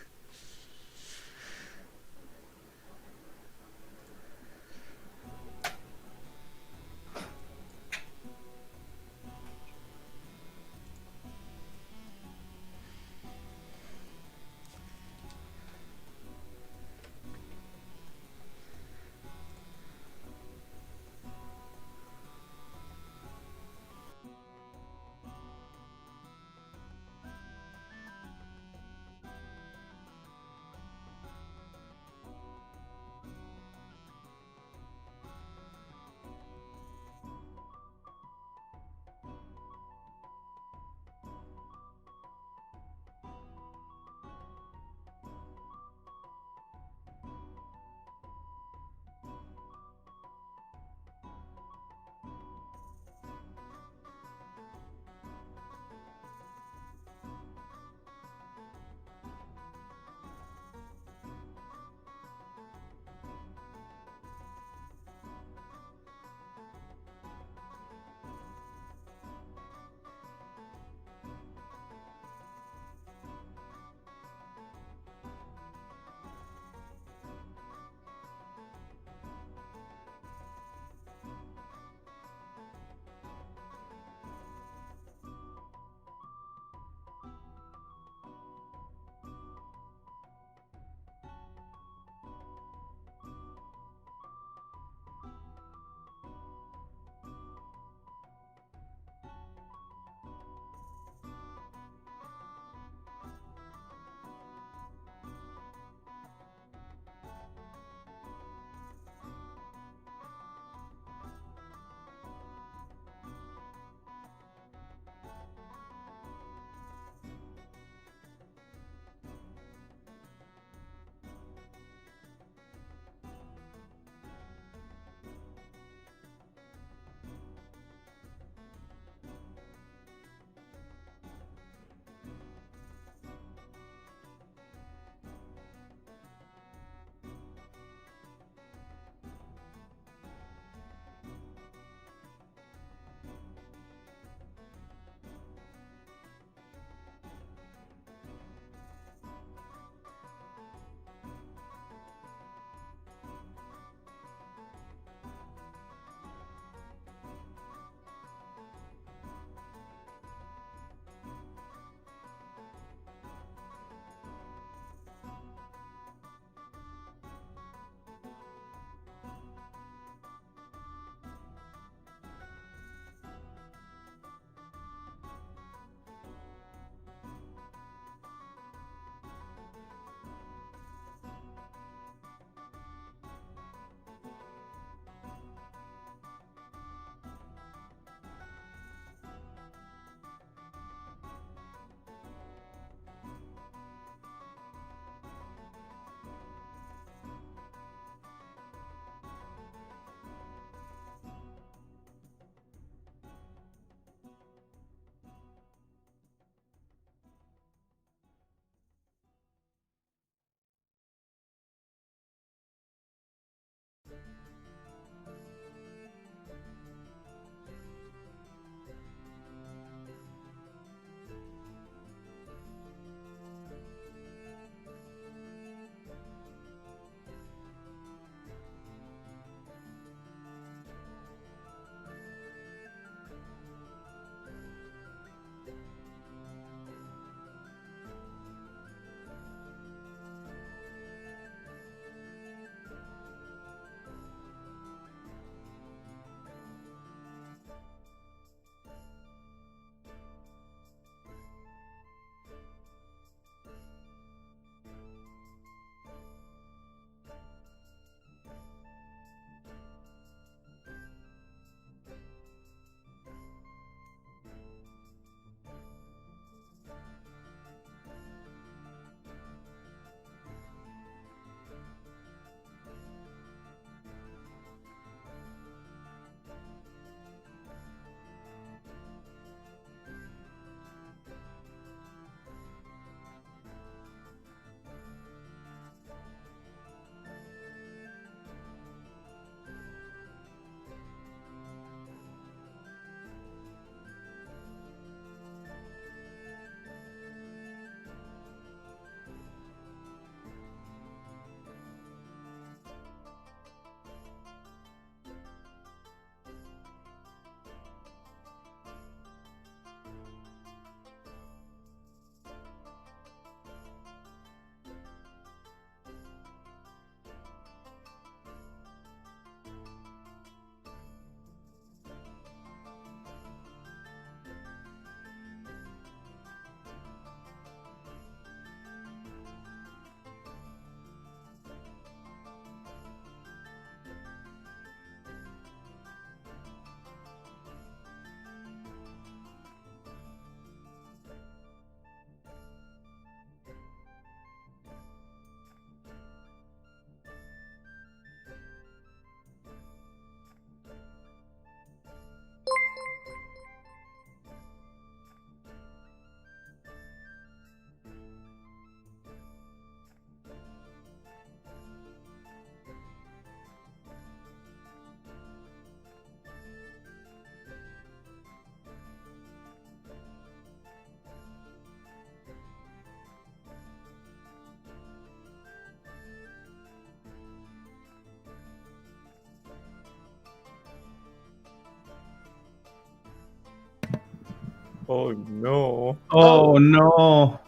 Oh no. Oh no!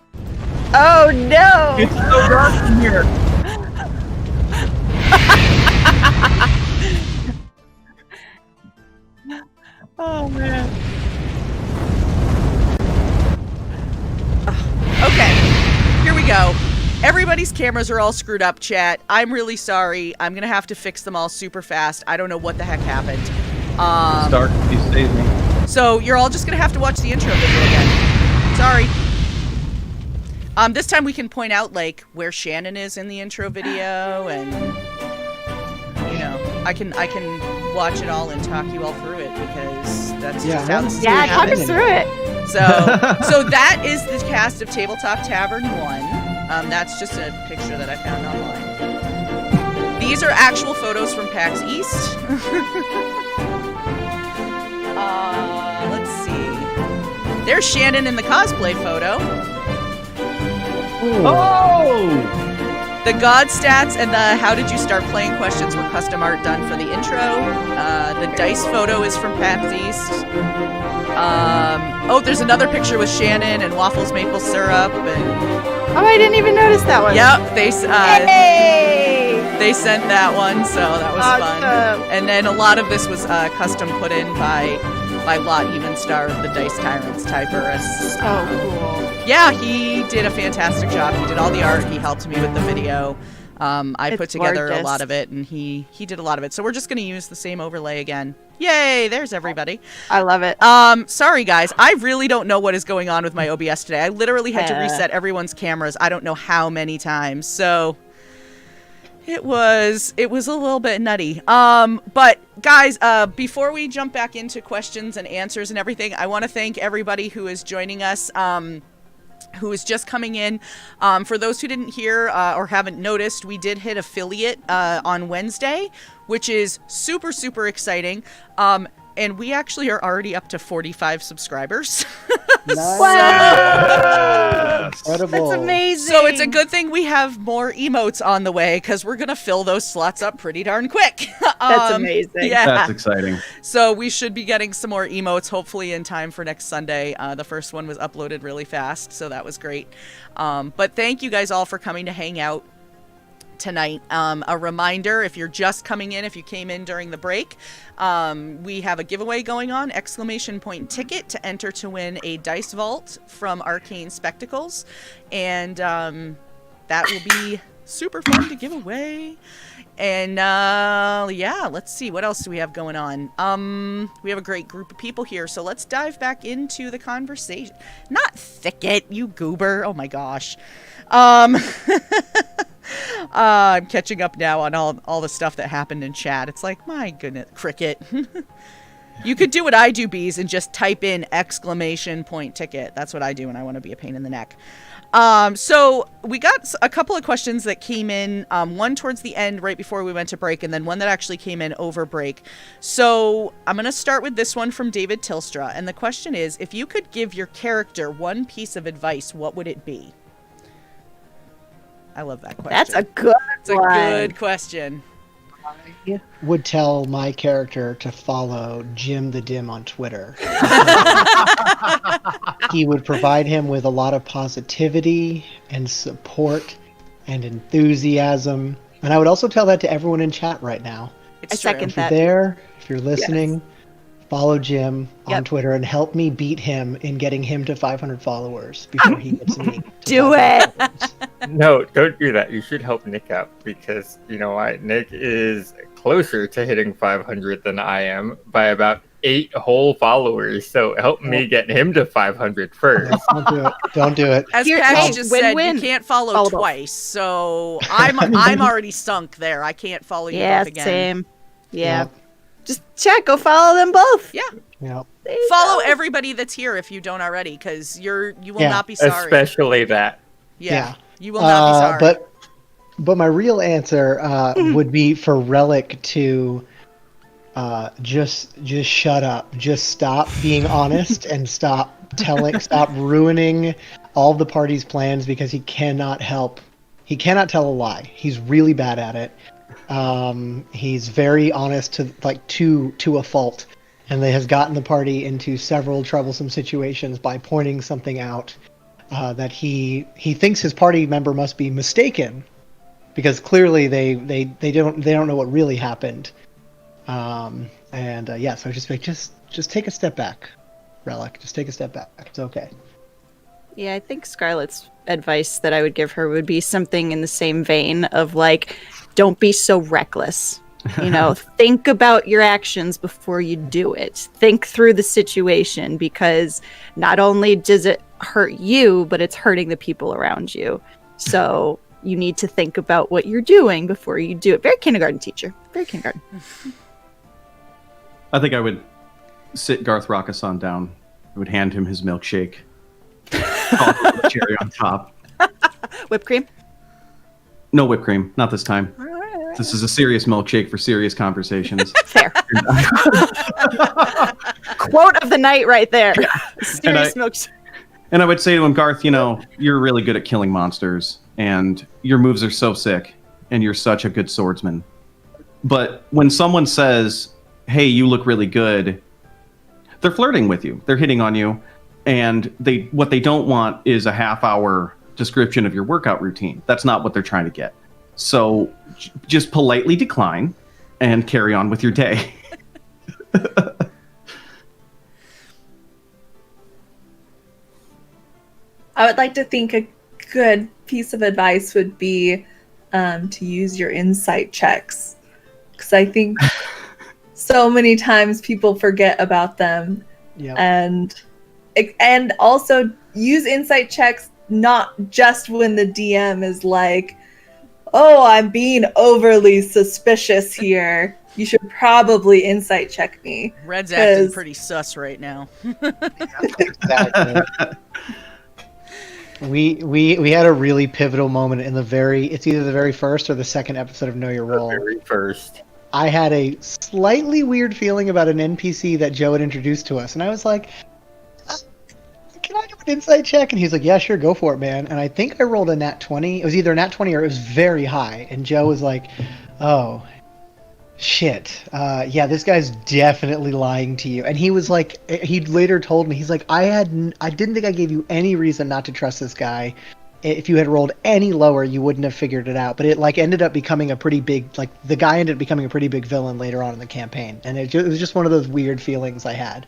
Oh no! It's so dark in here. Oh man. Okay, here we go. Everybody's cameras are all screwed up, chat. I'm really sorry. I'm gonna have to fix them all super fast. I don't know what the heck happened. It's dark. Please save me. So you're all just gonna have to watch the intro video again. Sorry. This time we can point out like where Shannon is in the intro video, and you know, I can watch it all and talk you all through it because that's just how this is Yeah, gonna talk happen. us through it. So that is the cast of Tabletop Tavern 1. That's just a picture that I found online. These are actual photos from PAX East. Let's see. There's Shannon in the cosplay photo. Oh! The God stats and the how did you start playing questions were custom art done for the intro. The dice photo is from PAX East. There's another picture with Shannon and waffles, maple syrup, and Oh, I didn't even notice that one. yep, Hey! they sent that one, so that was fun. Awesome. And then a lot of this was custom put in by Lot Evenstar, the Dice Tyrants typerists. Oh, cool. Yeah, he did a fantastic job. He did all the art. He helped me with the video. I put It's together a gorgeous. lot of it, and he did a lot of it. So we're just going to use the same overlay again. Yay! There's everybody. I love it. Sorry guys, I really don't know what is going on with my OBS today. I literally had to Yeah. reset everyone's cameras. I don't know how many times. So it was a little bit nutty. But guys, before we jump back into questions and answers and everything, I want to thank everybody who is joining us. Who is just coming in. For those who didn't hear or haven't noticed, we did hit affiliate on Wednesday, which is super, super exciting. And we actually are already up to 45 subscribers. Incredible. That's amazing. So it's a good thing we have more emotes on the way because we're going to fill those slots up pretty darn quick. That's amazing. Yeah. That's exciting. So we should be getting some more emotes hopefully in time for next Sunday. The first one was uploaded really fast, so that was great. But thank you guys all for coming to hang out tonight. A reminder, if you're just coming in, if you came in during the break, we have a giveaway going on, ! Ticket to enter to win a dice vault from Arcane Spectacles. And that will be super fun to give away. And yeah, let's see, what else do we have going on? We have a great group of people here, so let's dive back into the conversation. Not Thicket, you goober. Oh my gosh. I'm catching up now on all the stuff that happened in chat. It's like, my goodness, Cricket. You could do what I do, Bees, and just type in ! Ticket. That's what I do when I want to be a pain in the neck. So we got a couple of questions that came in, one towards the end right before we went to break, and then one that actually came in over break. So I'm going to start with this one from David Tilstra. And the question is, if you could give your character one piece of advice, what would it be? I love that question. That's a good It's a one. good question. Would tell my character to follow Jim the Dim on Twitter. He would provide him with a lot of positivity and support and enthusiasm. And I would also tell that to everyone in chat right now. It's I second If you're that. there, if you're listening, follow Jim on Yep. Twitter and help me beat him in getting him to 500 followers before he gets me. to Do 500 it. followers. No, don't do that. You should help Nick out because you know why? Nick is closer to hitting 500 than I am by about 8 whole followers. So help me get him to 500 first. Don't do it. Don't do it. As Here- Pax hey, just win-win. said, you can't follow Follow both. twice. So I'm already sunk there. I can't follow you Yeah, both again. same. Yeah. Yep. Just check. Go follow them both. Yeah. Yep. There you Follow go. everybody that's here if you don't already, because you will Yeah. not be sorry. Especially that. Yeah. You will not be sorry. But my real answer would be for Relic to just shut up, just stop being honest, and stop ruining all the party's plans because he cannot tell a lie. He's really bad at it. He's very honest to a fault, and they has gotten the party into several troublesome situations by pointing something out that he thinks his party member must be mistaken, because clearly they don't know what really happened. So just take a step back, Relic. Just take a step back. It's okay. Yeah, I think Scarlett's advice that I would give her would be something in the same vein of like, don't be so reckless. You know, think about your actions before you do it. Think through the situation, because not only does it hurt you, but it's hurting the people around you. So you need to think about what you're doing before you do it. Very kindergarten teacher. Very kindergarten. I think I would sit Garth Rakasan down. I would hand him his milkshake. Cherry on top. Whipped cream? No whipped cream, not this time. This is a serious milkshake for serious conversations. Fair. Quote of the night right there. Serious milkshake. And I would say to him, Garth, you know, you're really good at killing monsters, and your moves are so sick, and you're such a good swordsman. But when someone says, hey, you look really good, they're flirting with you. They're hitting on you. And what they don't want is a half-hour description of your workout routine. That's not what they're trying to get. So just politely decline and carry on with your day. I would like to think a good piece of advice would be to use your insight checks. Because I think so many times people forget about them. Yeah. And also use insight checks not just when the DM is like, oh, I'm being overly suspicious here. You should probably insight check me. Red's acting pretty sus right now. Exactly. We had a really pivotal moment in it's either the very first or the second episode of Know Your Role. The very first. I had a slightly weird feeling about an NPC that Joe had introduced to us, and I was like, can I do an insight check? And he's like, yeah, sure, go for it, man. And I think I rolled a nat 20. It was either a nat 20 or it was very high. And Joe was like, oh, shit. Yeah, this guy's definitely lying to you. And he was like, he later told me, he's like, I didn't think I gave you any reason not to trust this guy. If you had rolled any lower, you wouldn't have figured it out. But it ended up becoming a pretty big, the guy ended up becoming a pretty big villain later on in the campaign. And it was just one of those weird feelings I had.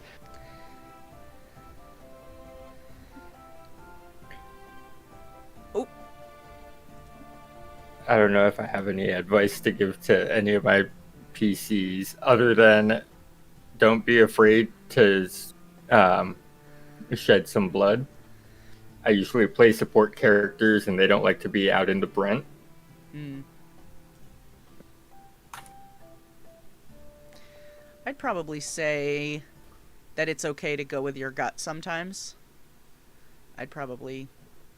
I don't know if I have any advice to give to any of my PCs other than don't be afraid to shed some blood. I usually play support characters and they don't like to be out in the brunt. I'd probably say that it's okay to go with your gut sometimes. I'd probably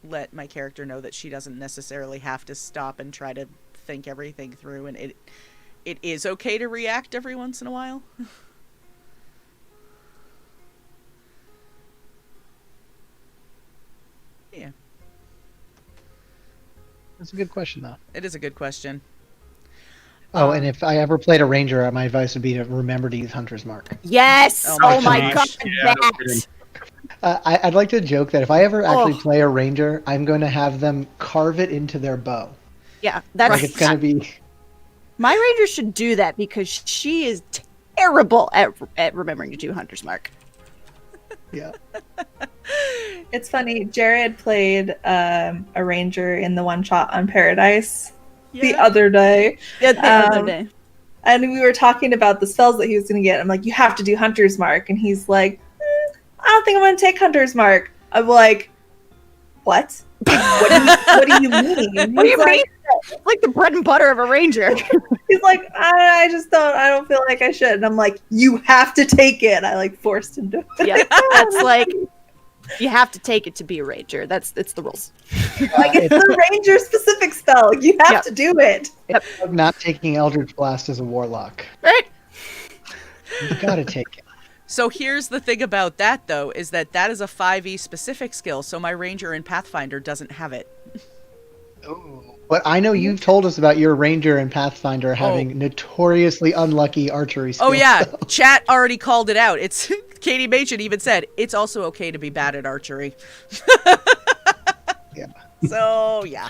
let my character know that she doesn't necessarily have to stop and try to think everything through, and it is okay to react every once in a while. Yeah. That's a good question, though. It is a good question. Oh, and if I ever played a ranger, my advice would be to remember to use Hunter's Mark. Yes! Oh my god, Yeah, that! I'd like to joke that if I ever actually play a ranger, I'm going to have them carve it into their bow. Yeah, that's... Like it's going to be... My ranger should do that because she is terrible at remembering to do Hunter's Mark. Yeah. It's funny. Jared played a ranger in the one shot on Paradise the other day. Yeah, the other day. And we were talking about the spells that he was going to get. I'm like, you have to do Hunter's Mark. And he's like, I don't think I'm going to take Hunter's Mark. I'm like, what? What do you mean? What do you mean? It's like the bread and butter of a ranger. He's like, I don't feel like I should. And I'm like, you have to take it. I forced him to. Yeah, that's like, you have to take it to be a ranger. It's the rules. It's a ranger specific spell. You have to do it. It's like not taking Eldritch Blast as a warlock. Right? You gotta take it. So here's the thing about that, though, is that is a 5e specific skill, so my ranger in Pathfinder doesn't have it. Oh. But I know you've told us about your ranger and pathfinder having notoriously unlucky archery skills. Oh yeah, so- chat already called it out. It's Katie Machen even said it's also okay to be bad at archery. Yeah. So yeah.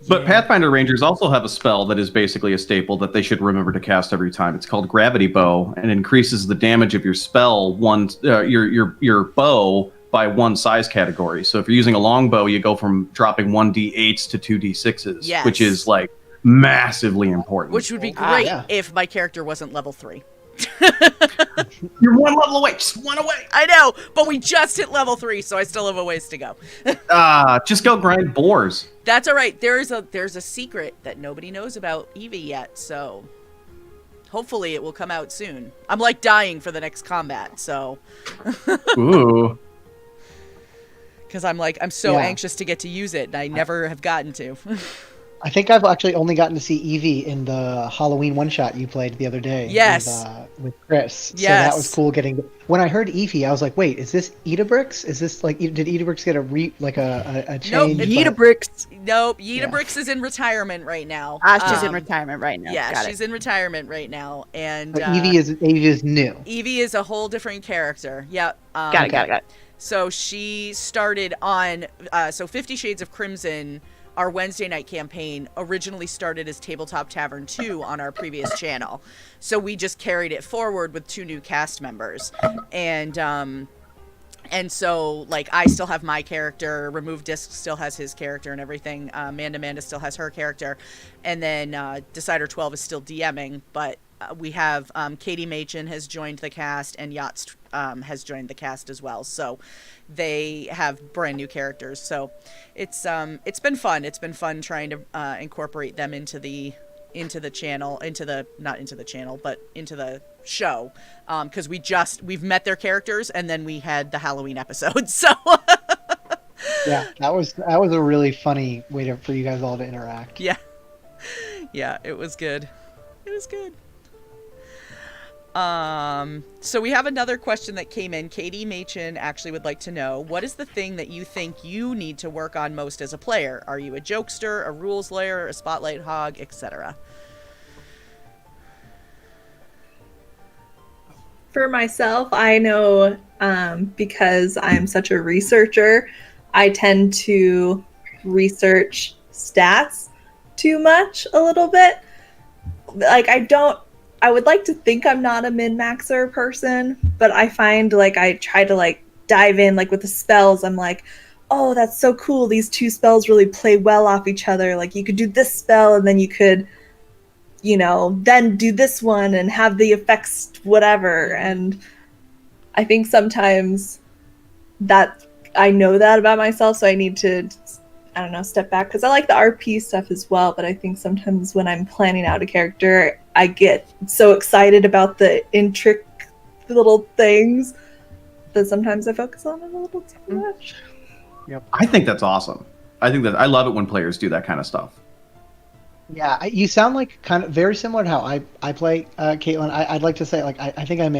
But Yeah. Pathfinder Rangers also have a spell that is basically a staple that they should remember to cast every time. It's called Gravity Bow, and it increases the damage of your spell your bow by one size category. So if you're using a longbow, you go from dropping 1d8s to 2d6s, Yes. which is like massively important. Which would be great yeah. if my character wasn't level 3. You're one level away, just one away. I know, but we just hit level 3, so I still have a ways to go. Just go grind boars. That's all right. There's a secret that nobody knows about Eevee yet, so hopefully it will come out soon. I'm like dying for the next combat, so Ooh. because I'm so Yeah. anxious to get to use it, and I never have gotten to. I think I've actually only gotten to see Eevee in the Halloween one-shot you played the other day. Yes. With Chris. Yes. So that was cool getting... When I heard Eevee, I was like, wait, is this Edabrix? Is this like... Did Edabrix get a change? Nope. Yeetabrix. Nope, Yeetabrix is in retirement right now. She's in retirement right now. Yeah, Got she's it. in retirement right now, and But Eevee is new. Eevee is a whole different character. Yep. Got it. So she started on 50 Shades of Crimson. Our Wednesday night campaign originally started as Tabletop Tavern 2 on our previous channel. So we just carried it forward with 2 new cast members. And so, like, I still have my character, Remove Disc still has his character and everything, Amanda still has her character, and then Decider 12 is still DMing, but we have Katie Machen has joined the cast, and Yachts has joined the cast as well. So they have brand new characters. So it's been fun. It's been fun trying to incorporate them into the channel, not into the channel, but into the show, because we've met their characters, and then we had the Halloween episode. So Yeah, that was a really funny way for you guys all to interact. yeah, it was good. It was good. So we have another question that came in. Katie Machen actually would like to know, what is the thing that you think you need to work on most as a player? Are you a jokester, a rules layer, a spotlight hog, etc.? For myself, I know because I'm such a researcher, I tend to research stats too much a little bit. Like, I would like to think I'm not a min-maxer person, but I find, like, I try to, like, dive in, like, with the spells. I'm like, oh, that's so cool. These 2 spells really play well off each other. Like, you could do this spell, and then you could, then do this one and have the effects whatever. And I think sometimes that I know that about myself, so I need to, I don't know, step back, because I like the RP stuff as well, but I think sometimes when I'm planning out a character, I get so excited about the intricate little things that sometimes I focus on it a little too much. I think that's awesome. I love it when players do that kind of stuff. Yeah, you sound like kind of very similar to how I play, Caitlin. I'd like to say, like, I think I'm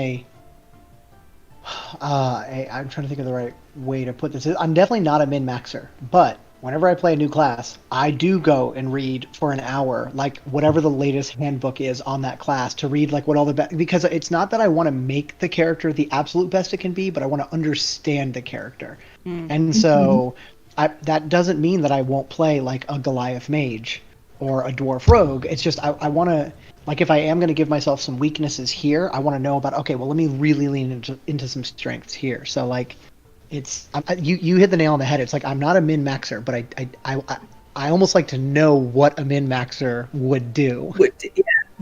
I'm trying to think of the right way to put this. I'm definitely not a min-maxer, but whenever I play a new class, I do go and read for an hour, like, whatever the latest handbook is on that class, to read, like, what all the because it's not that I want to make the character the absolute best it can be, but I want to understand the character. And so that doesn't mean that I won't play, like, a Goliath mage or a dwarf rogue. It's just I want to, like, if I am going to give myself some weaknesses here, I want to know about, okay, well, let me really lean into some strengths here. So, like, you hit the nail on the head. It's like, I'm not a min-maxer, but I almost like to know what a min-maxer would do.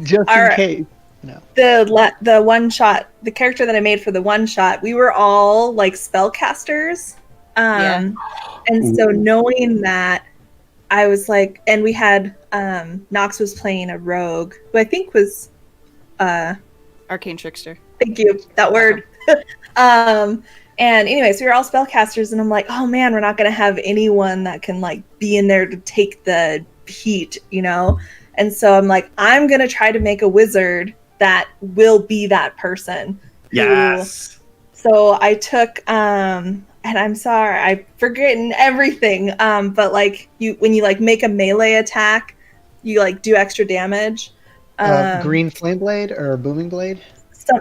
Just in case. The one shot, the character that I made for the one shot, we were all like spellcasters. And so knowing that, I was like, and we had Nox was playing a rogue, who I think was Arcane Trickster. Thank you, that word. And anyways, we were all spellcasters, and I'm like, oh man, we're not gonna have anyone that can, like, be in there to take the heat, And so I'm like, I'm gonna try to make a wizard that will be that person. Yes. So I took and I'm sorry, I've forgotten everything. But like when you like make a melee attack, you like do extra damage. Green flame blade or booming blade?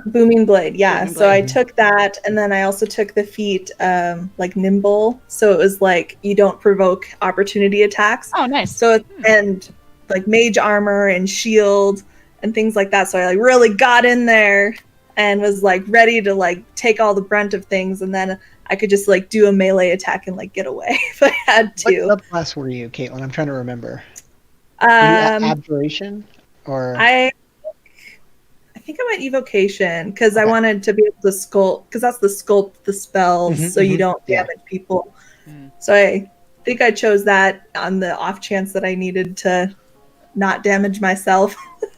Booming blade, yeah. Booming So I blade. took that, and then I also took the feat like nimble. So it was like you don't provoke opportunity attacks. Oh, nice. So and like mage armor and shield and things like that. So I like really got in there and was like ready to like take all the brunt of things, and then I could just like do a melee attack and like get away if I had to. What subclass were you, Caitlin? I'm trying to remember. Um, Abjuration? Or I think I went evocation because I Okay. wanted to be able to sculpt, because that's the sculpt the spells Mhm, so you mhm, don't yeah. damage people. Mm. So I think I chose that on the off chance that I needed to not damage myself.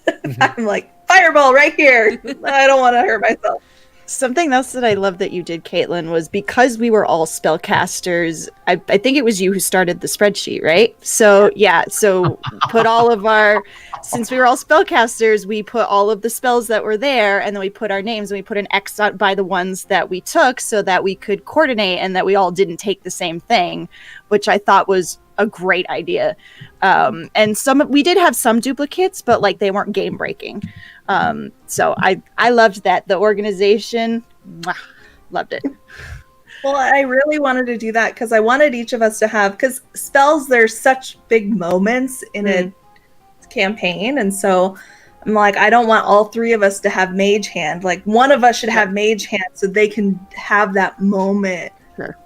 Mhm. I'm like, fireball right here. I don't want to hurt myself. Something else that I love that you did, Caitlin, was because we were all spellcasters. I think it was you who started the spreadsheet, right? So yeah, so put all of our, since we were all spellcasters, we put all of the spells that were there, and then we put our names, and we put an X out by the ones that we took, so that we could coordinate, and that we all didn't take the same thing, which I thought was a great idea. And we did have some duplicates, but like they weren't game breaking. So I loved that. The organization, loved it. Well, I really wanted to do that because I wanted each of us to have, because spells, there's such big moments in a campaign. And so I'm like, I don't want all three of us to have mage hand. Like one of us should have mage hand so they can have that moment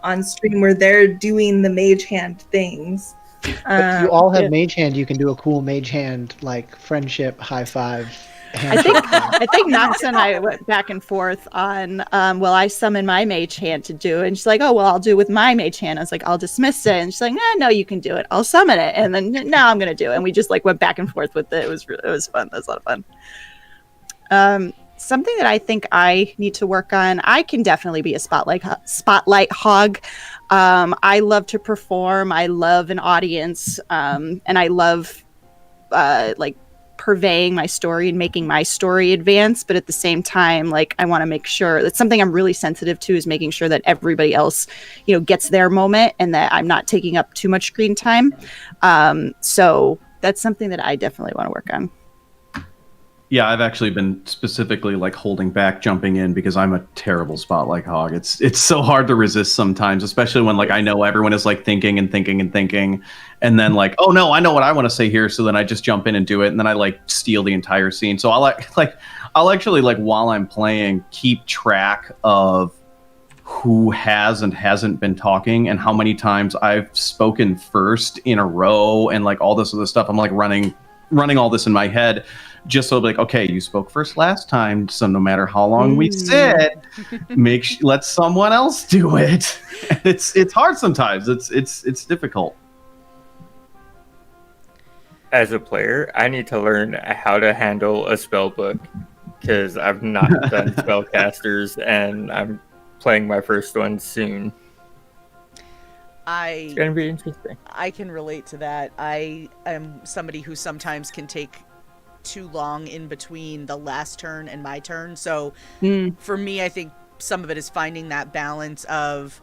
on stream where they're doing the mage hand things. If you all have mage hand, you can do a cool mage hand, like friendship, high five. I think Nox and I went back and forth on, well, I summon my mage hand to do it. And she's like, oh, well, I'll do it with my mage hand. I was like, I'll dismiss it. And she's like, no, you can do it. I'll summon it. And then, no, I'm going to do it. And we just like went back and forth with it. It was fun. That was a lot of fun. Something that I think I need to work on, I can definitely be a spotlight hog. I love to perform. I love an audience. And I love like purveying my story and making my story advance. But at the same time, like I want to make sure that's something I'm really sensitive to, is making sure that everybody else, gets their moment and that I'm not taking up too much screen time. So that's something that I definitely want to work on. Yeah, I've actually been specifically like holding back jumping in because I'm a terrible spotlight hog. It's so hard to resist sometimes, especially when like I know everyone is like thinking, and then like, oh no, I know what I want to say here, so then I just jump in and do it, and then I like steal the entire scene. So I'll actually like while I'm playing keep track of who has and hasn't been talking and how many times I've spoken first in a row and like all this other stuff. I'm like running all this in my head. Just so like, okay, you spoke first last time, so no matter how long we sit, let someone else do it. And it's hard sometimes. It's difficult. As a player, I need to learn how to handle a spell book because I've not done spellcasters, and I'm playing my first one soon. It's gonna be interesting. I can relate to that. I am somebody who sometimes can take too long in between the last turn and my turn. So for me, I think some of it is finding that balance of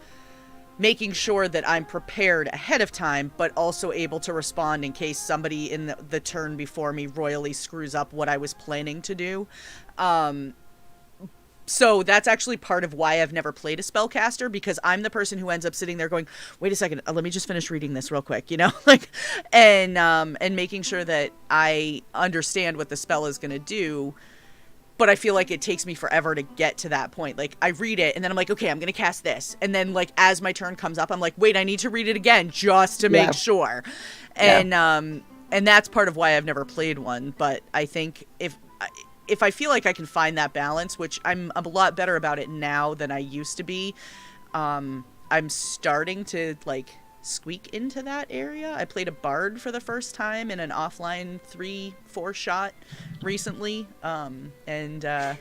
making sure that I'm prepared ahead of time, but also able to respond in case somebody in the turn before me royally screws up what I was planning to do. So that's actually part of why I've never played a spellcaster, because I'm the person who ends up sitting there going, wait a second, let me just finish reading this real quick, and making sure that I understand what the spell is going to do. But I feel like it takes me forever to get to that point. Like I read it and then I'm like, okay, I'm going to cast this. And then like, as my turn comes up, I'm like, wait, I need to read it again just to make sure. And that's part of why I've never played one. But I think if I feel like I can find that balance, which I'm a lot better about it now than I used to be, I'm starting to like squeak into that area. I played a bard for the first time in an offline 3-4 shot recently, and that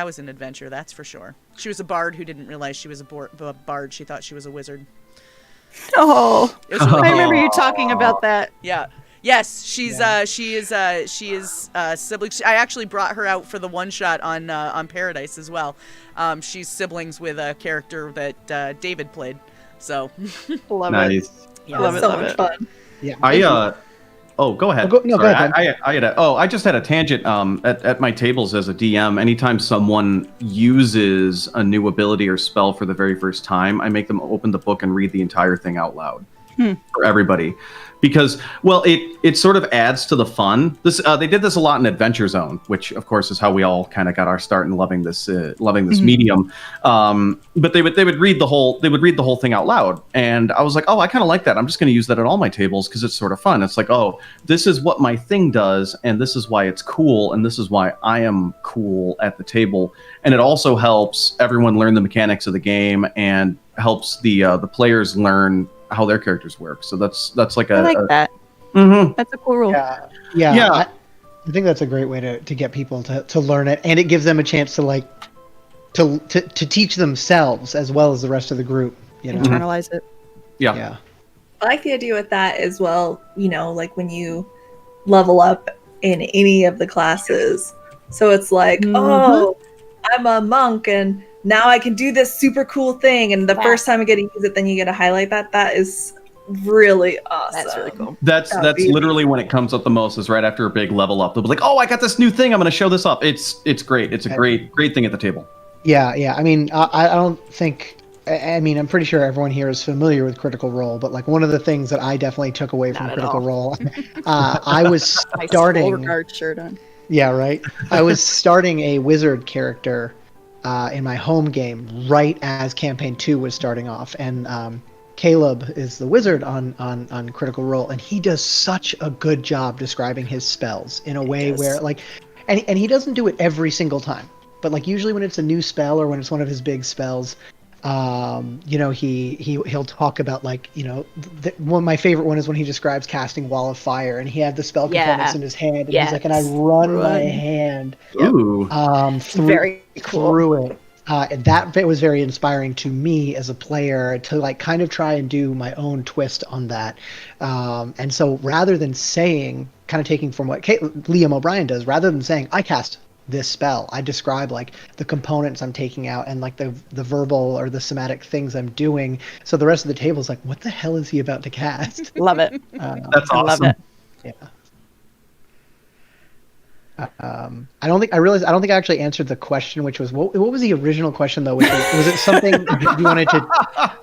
was an adventure, that's for sure. She was a bard who didn't realize she was a bard. She thought she was a wizard. Oh, I remember you talking about that. Yeah. Yes, she is siblings. I actually brought her out for the one shot on Paradise as well. She's siblings with a character that David played. So Love Nice. it. yeah. Love it, so love much it. fun. Yeah. Oh, go ahead. Go Sorry, ahead. I just had a tangent. At my tables as a DM, anytime someone uses a new ability or spell for the very first time, I make them open the book and read the entire thing out loud for everybody, because it sort of adds to the fun. They did this a lot in Adventure Zone, which of course is how we all kind of got our start in loving this medium. But they would read the whole thing out loud, and I was like, oh, I kind of like that. I'm just going to use that at all my tables because it's sort of fun. It's like, oh, this is what my thing does, and this is why it's cool, and this is why I am cool at the table. And it also helps everyone learn the mechanics of the game and helps the players learn how their characters work. So that's like I like that. Mhm. That's a cool rule. Yeah. I think that's a great way to get people to learn it, and it gives them a chance to to teach themselves as well as the rest of the group. You know. Internalize it. Yeah. I like the idea with that as well, like when you level up in any of the classes. So it's like, oh, I'm a monk and now I can do this super cool thing. And the first time I get to use it, then you get to highlight that. That is really awesome. That's really cool. That's literally when it comes up the most, is right after a big level up. They'll be like, oh, I got this new thing. I'm going to show this up. It's great. It's a great thing at the table. Yeah. I mean, I don't think. I mean, I'm pretty sure everyone here is familiar with Critical Role, but like one of the things that I definitely took away from Critical Role, I was starting. Beauregard shirt on. Yeah, right. I was starting a wizard character in my home game right as Campaign 2 was starting off, and Caleb is the wizard on Critical Role, and he does such a good job describing his spells in a way where and he doesn't do it every single time, but like usually when it's a new spell or when it's one of his big spells, he'll talk about like, one of my favorite one is when he describes casting Wall of Fire, and he had the spell components in his hand, and he's like, and I run my hand Very cool. through it. And that bit was very inspiring to me as a player to like kind of try and do my own twist on that. And so rather than saying, kind of taking from what Liam O'Brien does, rather than saying I cast this spell, I describe like the components I'm taking out and like the verbal or the somatic things I'm doing. So the rest of the table is like, what the hell is he about to cast? Love it. That's awesome. Love it. Yeah. I don't think I actually answered the question, which was what was the original question though? Was it something you wanted to?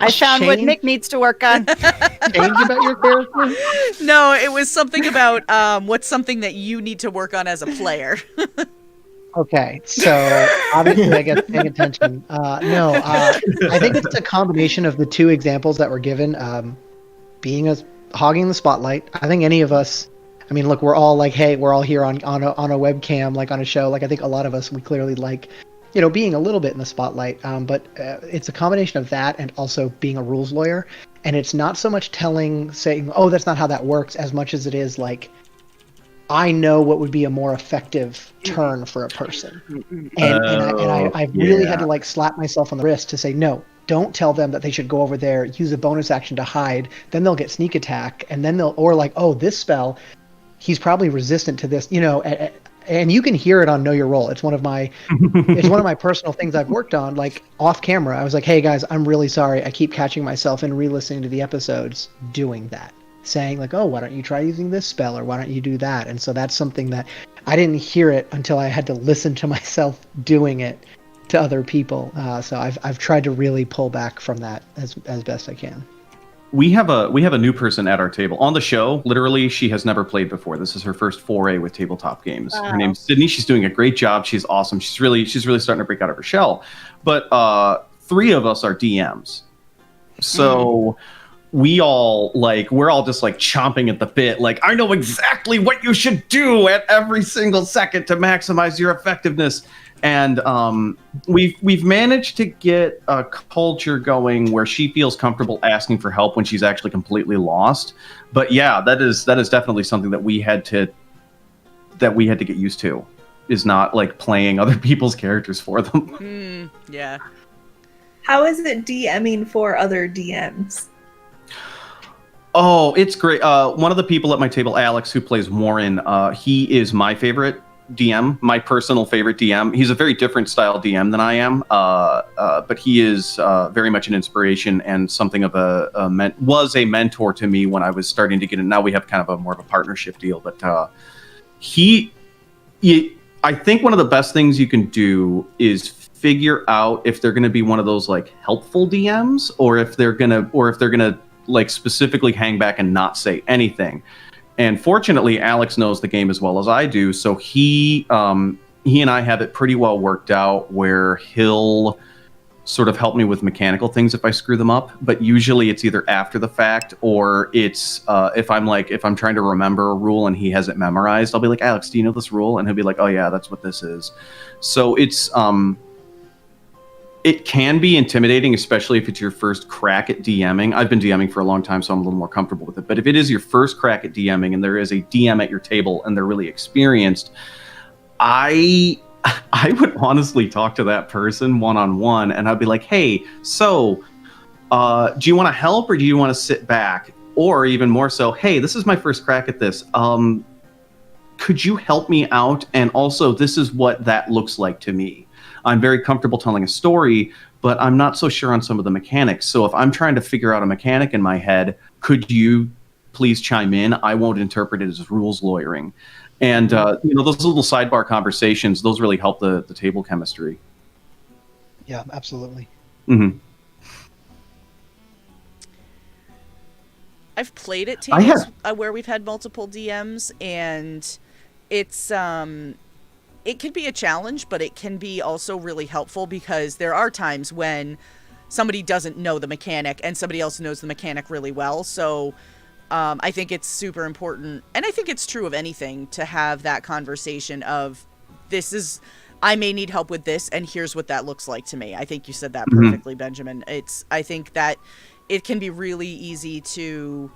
I found what Nick needs to work on. Change about your character? No, it was something about what's something that you need to work on as a player. Okay, so obviously I guess paying attention. I think it's a combination of the two examples that were given. Hogging the spotlight. I think any of us. I mean, look, we're all like, hey, we're all here on a webcam, like on a show. Like I think a lot of us, we clearly like, being a little bit in the spotlight. But it's a combination of that and also being a rules lawyer. And it's not so much saying, oh, that's not how that works, as much as it is like, I know what would be a more effective turn for a person. And I really had to like slap myself on the wrist to say, no, don't tell them that they should go over there, use a bonus action to hide. Then they'll get sneak attack. And then or like, oh, this spell, he's probably resistant to this, and you can hear it on Know Your Role. It's one of my personal things I've worked on, like off camera. I was like, hey guys, I'm really sorry. I keep catching myself and re-listening to the episodes doing that. Saying like, oh, why don't you try using this spell, or why don't you do that? And so that's something that I didn't hear it until I had to listen to myself doing it to other people. So I've tried to really pull back from that as best I can. We have a new person at our table on the show. Literally, she has never played before. This is her first foray with tabletop games. Wow. Her name's Sydney. She's doing a great job. She's awesome. She's really starting to break out of her shell. But 3 of us are DMs, so. We're all just like chomping at the bit. Like, I know exactly what you should do at every single second to maximize your effectiveness. And we've managed to get a culture going where she feels comfortable asking for help when she's actually completely lost. But yeah, that is definitely something that we had to get used to, is not like playing other people's characters for them. Yeah. How is it DMing for other DMs? Oh, it's great. One of the people at my table, Alex, who plays Warren, he is my favorite DM, my personal favorite DM. He's a very different style DM than I am, but he is very much an inspiration and something of was a mentor to me when I was starting to get in. Now we have kind of a more of a partnership deal, but I think one of the best things you can do is figure out if they're going to be one of those like helpful DMs, or if they're gonna like specifically hang back and not say anything. And fortunately, Alex knows the game as well as I do, so he and I have it pretty well worked out where he'll sort of help me with mechanical things if I screw them up. But usually it's either after the fact, or it's if I'm trying to remember a rule and he has it memorized, I'll be like, Alex, do you know this rule? And he'll be like, oh yeah, that's what this is. So it's it can be intimidating, especially if it's your first crack at DMing. I've been DMing for a long time, so I'm a little more comfortable with it. But if it is your first crack at DMing and there is a DM at your table and they're really experienced, I would honestly talk to that person one-on-one, and I'd be like, hey, so do you want to help or do you want to sit back? Or even more so, hey, this is my first crack at this. Could you help me out? And also, this is what that looks like to me. I'm very comfortable telling a story, but I'm not so sure on some of the mechanics. So if I'm trying to figure out a mechanic in my head, could you please chime in? I won't interpret it as rules lawyering. And those little sidebar conversations, those really help the table chemistry. Yeah, absolutely. Mm-hmm. I've played at tables where we've had multiple DMs, and it's it can be a challenge, but it can be also really helpful, because there are times when somebody doesn't know the mechanic and somebody else knows the mechanic really well. So I think it's super important, and I think it's true of anything, to have that conversation of, I may need help with this, and here's what that looks like to me. I think you said that perfectly, Benjamin. I think that it can be really easy to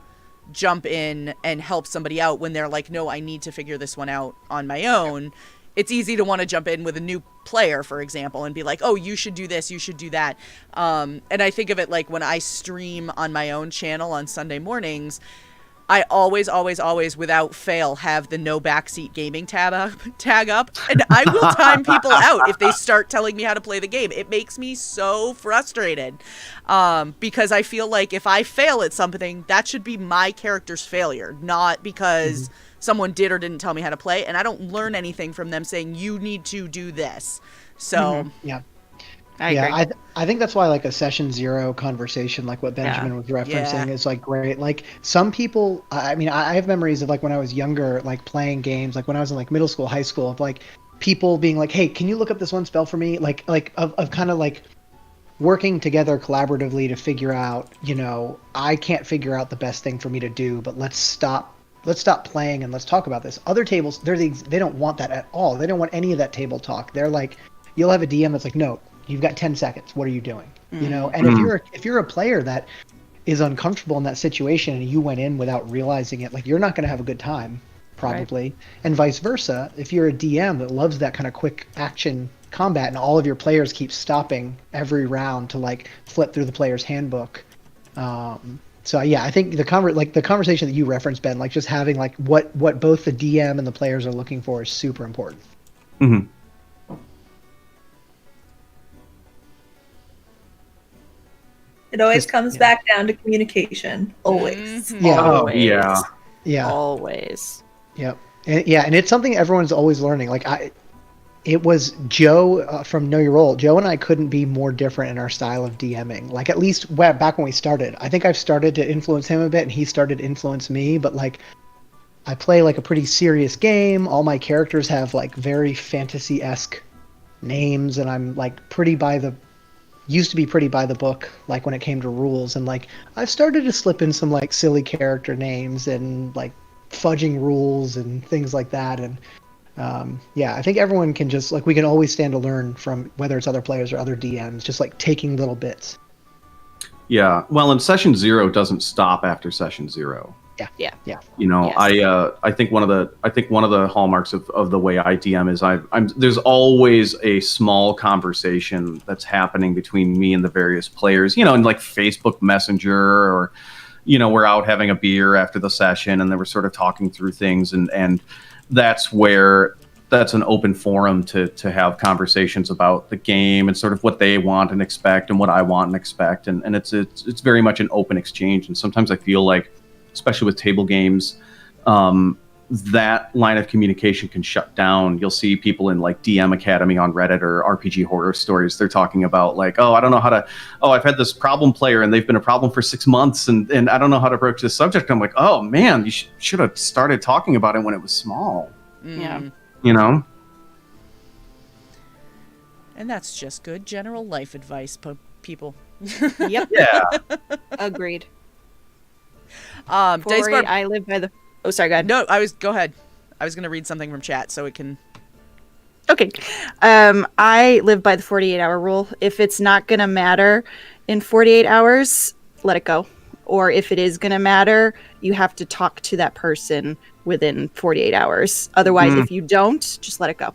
jump in and help somebody out when they're like, no, I need to figure this one out on my own. It's easy to want to jump in with a new player, for example, and be like, oh, you should do this, you should do that. And I think of it like when I stream on my own channel on Sunday mornings, I always, without fail, have the no backseat gaming tag up, and I will time people out if they start telling me how to play the game. It makes me so frustrated, because I feel like if I fail at something, that should be my character's failure, not because someone did or didn't tell me how to play, and I don't learn anything from them saying, you need to do this. So, yeah. I agree. I think that's why like a session 0 conversation, like what Benjamin was referencing, is like great. Like some people, I mean, I have memories of like when I was younger, like playing games, like when I was in like middle school, high school, of like people being like, hey, can you look up this one spell for me? Like of kind of like working together collaboratively to figure out, I can't figure out the best thing for me to do, but let's stop playing and let's talk about this. Other tables, they don't want that at all. They don't want any of that table talk. They're like, you'll have a DM that's like, no, you've got 10 seconds. What are you doing? And if you're a player that is uncomfortable in that situation and you went in without realizing it, like, you're not going to have a good time, probably. Right. And vice versa. If you're a DM that loves that kind of quick action combat and all of your players keep stopping every round to like flip through the player's handbook. So yeah, I think the conversation that you referenced, Ben, like just having like what both the DM and the players are looking for is super important. Mm-hmm. It always comes back down to communication. Always. Mm-hmm. Yeah. Always. Yeah. Always. Yep. And it's something everyone's always learning. Like it was Joe from Know Your Role. Joe and I couldn't be more different in our style of DMing. Like at least back when we started. I think I've started to influence him a bit, and he started to influence me. But like, I play like a pretty serious game. All my characters have like very fantasy-esque names, and I'm like used to be pretty by the book, like when it came to rules. And like I've started to slip in some like silly character names and like fudging rules and things like that. And I think everyone can just like, we can always stand to learn from whether it's other players or other DMs, just like taking little bits. Yeah. Well, and session 0 doesn't stop after session 0. Yeah. Yes. I think one of the hallmarks of the way I DM is there's always a small conversation that's happening between me and the various players, in like Facebook Messenger or we're out having a beer after the session, and then we're sort of talking through things, and that's an open forum to have conversations about the game and sort of what they want and expect and what I want and expect, and it's very much an open exchange. And sometimes I feel like, especially with table games, that line of communication can shut down. You'll see people in like DM Academy on Reddit or RPG Horror Stories. They're talking about like, I don't know how to. I've had this problem player and they've been a problem for 6 months, and I don't know how to approach this subject. I'm like, oh man, you should have started talking about it when it was small. Yeah. And that's just good general life advice, people. Yep. Yeah. Agreed. Dice Bar- I live by the. Oh, sorry. Go ahead. No, go ahead. I was going to read something from chat so it can. Okay. I live by the 48-hour rule. If it's not going to matter in 48 hours, let it go. Or if it is going to matter, you have to talk to that person within 48 hours. Otherwise, if you don't, just let it go.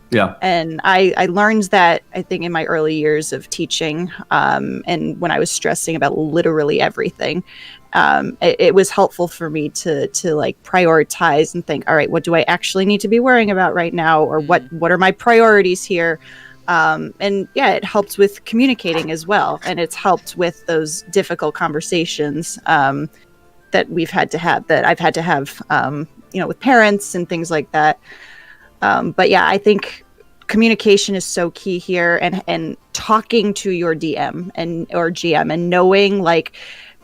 Yeah. And I learned that, I think, in my early years of teaching, and when I was stressing about literally everything. It was helpful for me to like prioritize and think, all right, what do I actually need to be worrying about right now? Or what are my priorities here? And yeah, it helped with communicating as well. And it's helped with those difficult conversations that I've had to have, with parents and things like that. But yeah, I think communication is so key here, and talking to your DM or GM and knowing, like,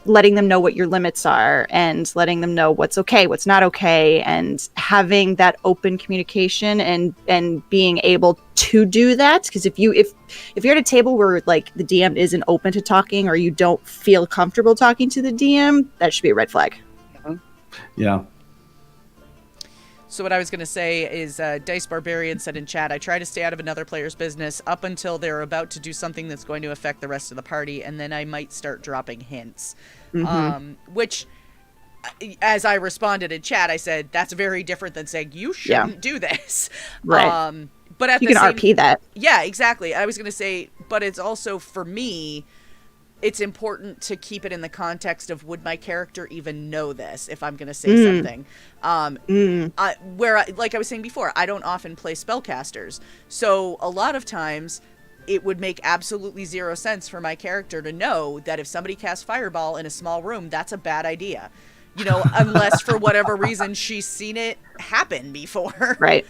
letting them know what your limits are and letting them know what's okay, what's not okay, and having that open communication and being able to do that. Because if you're at a table where like the DM isn't open to talking, or you don't feel comfortable talking to the DM, that should be a red flag. Yeah. So what I was going to say is Dice Barbarian said in chat, I try to stay out of another player's business up until they're about to do something that's going to affect the rest of the party, and then I might start dropping hints. Which, as I responded in chat, I said, that's very different than saying, you shouldn't do this. Right. But at you the can same, RP that. Yeah, exactly. I was going to say, but it's also, for me, it's important to keep it in the context of, would my character even know this if I'm going to say something? Like I was saying before, I don't often play spellcasters. So a lot of times it would make absolutely zero sense for my character to know that if somebody casts Fireball in a small room, that's a bad idea. Unless for whatever reason she's seen it happen before. Right.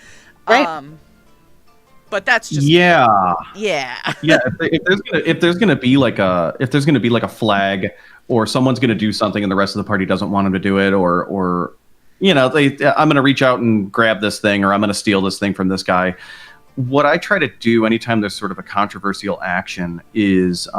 But that's just yeah. If there's gonna be like a flag, or someone's gonna do something and the rest of the party doesn't want them to do it, or I'm gonna reach out and grab this thing, or I'm gonna steal this thing from this guy. What I try to do anytime there's sort of a controversial action is,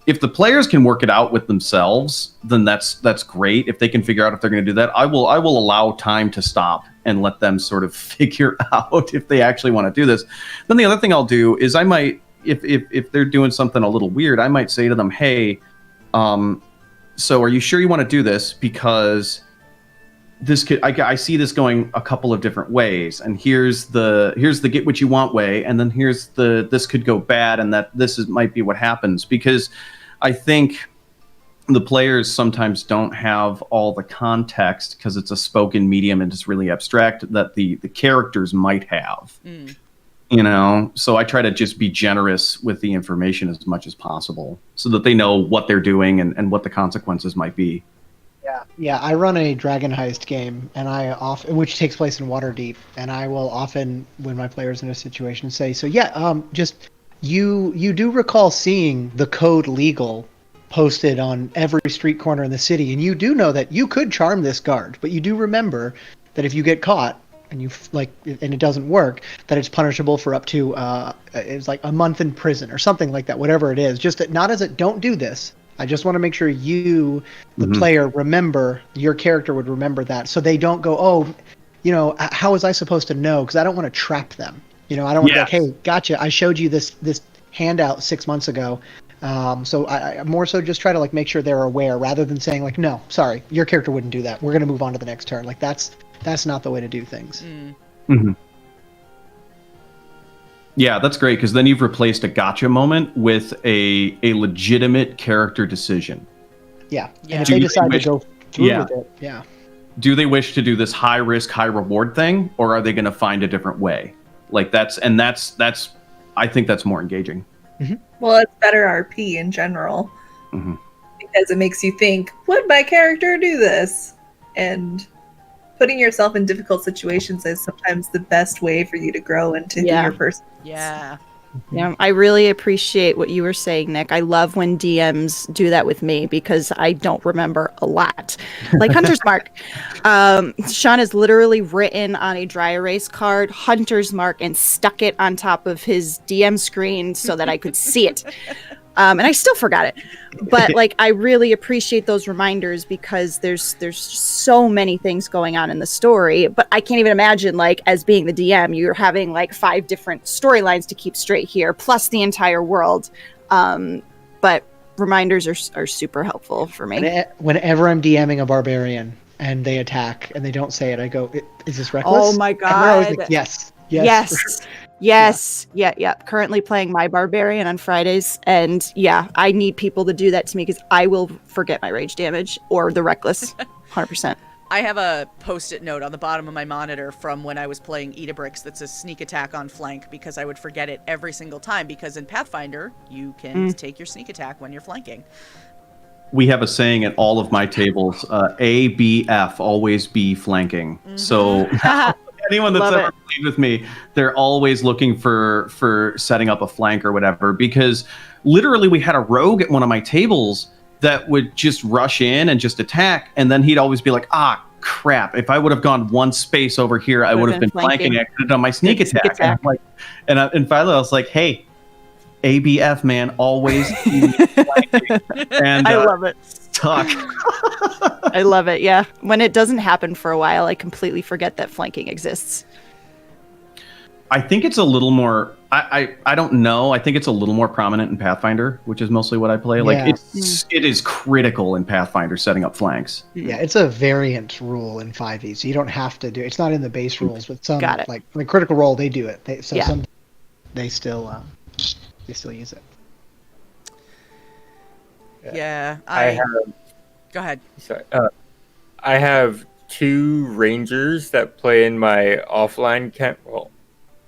if the players can work it out with themselves, then that's great. If they can figure out if they're going to do that, I will allow time to stop and let them sort of figure out if they actually want to do this. Then the other thing I'll do is I might, if they're doing something a little weird, I might say to them, hey, so are you sure you want to do this? Because this could, I see this going a couple of different ways, and here's the get what you want way, and then here's this could go bad, and that might be what happens. Because I think the players sometimes don't have all the context, because it's a spoken medium and it's really abstract, that the characters might have. So I try to just be generous with the information as much as possible, so that they know what they're doing and what the consequences might be. Yeah, I run a Dragon Heist game, and which takes place in Waterdeep, and I will often, when my player's in a situation, say, so just you do recall seeing the code legal posted on every street corner in the city, and you do know that you could charm this guard, but you do remember that if you get caught and and it doesn't work, that it's punishable for up to it's like a month in prison or something like that, whatever it is. Just that, not as a don't do this. I just want to make sure you, the player, remember, your character would remember that, so they don't go, how was I supposed to know? Because I don't want to trap them. I don't want to be like, hey, gotcha, I showed you this handout 6 months ago. So I more so just try to make sure they're aware, rather than saying no, sorry, your character wouldn't do that. We're going to move on to the next turn. That's not the way to do things. Yeah, that's great, because then you've replaced a gotcha moment with a legitimate character decision. Yeah. Yeah. And if Do they they decide to wish- go through Yeah. with it, yeah. Do they wish to do this high risk, high reward thing, or are they going to find a different way? Like that's I think that's more engaging. Well, it's better RP in general hmm because it makes you think, would my character do this? And putting yourself in difficult situations is sometimes the best way for you to grow into who Yeah. your person is. Yeah. Yeah, I really appreciate what you were saying, Nick. I love when DMs do that with me because I don't remember a lot. Like Hunter's Mark. Sean has literally written on a dry erase card Hunter's Mark and stuck it on top of his DM screen so that I could see it. And I still forgot it. But like I really appreciate those reminders because there's so many things going on in the story, but I can't even imagine like as being the DM you're having like 5 different storylines to keep straight here plus the entire world. But reminders are super helpful for me. Whenever I'm DMing a barbarian and they attack and they don't say it, I go, "Is this reckless?" Oh my And they're always God. like, yes. Yes. Yeah. Currently playing my barbarian on Fridays, and yeah, I need people to do that to me because I will forget my rage damage or the reckless, 100%. I have a post-it note on the bottom of my monitor from when I was playing Edabrix that's a sneak attack on flank because I would forget it every single time because in Pathfinder, you can take your sneak attack when you're flanking. We have a saying at all of my tables: A, B, F, always be flanking. So anyone that's Love ever it. played with me, they're always looking for setting up a flank or whatever. Because literally, we had a rogue at one of my tables that would just rush in and just attack, and then he'd always be like, "Ah, crap! If I would have gone one space over here, I would have been flanking. I could have done my sneak attack." And I'm like, and finally, I was like, "Hey, ABF, man, always be flanking." And I love it. Tuck. I love it. Yeah. When it doesn't happen for a while, I completely forget that flanking exists. I think it's a little more. I don't know. I think it's a little more prominent in Pathfinder, which is mostly what I play. Like Yeah. it is critical in Pathfinder setting up flanks. Yeah, it's a variant rule in 5e, so you don't have to do it. It's not in the base rules, but some Got it. like the critical role they do it. Yeah. Some they still use it. Yeah. I have Go ahead. sorry. I have 2 rangers that play in my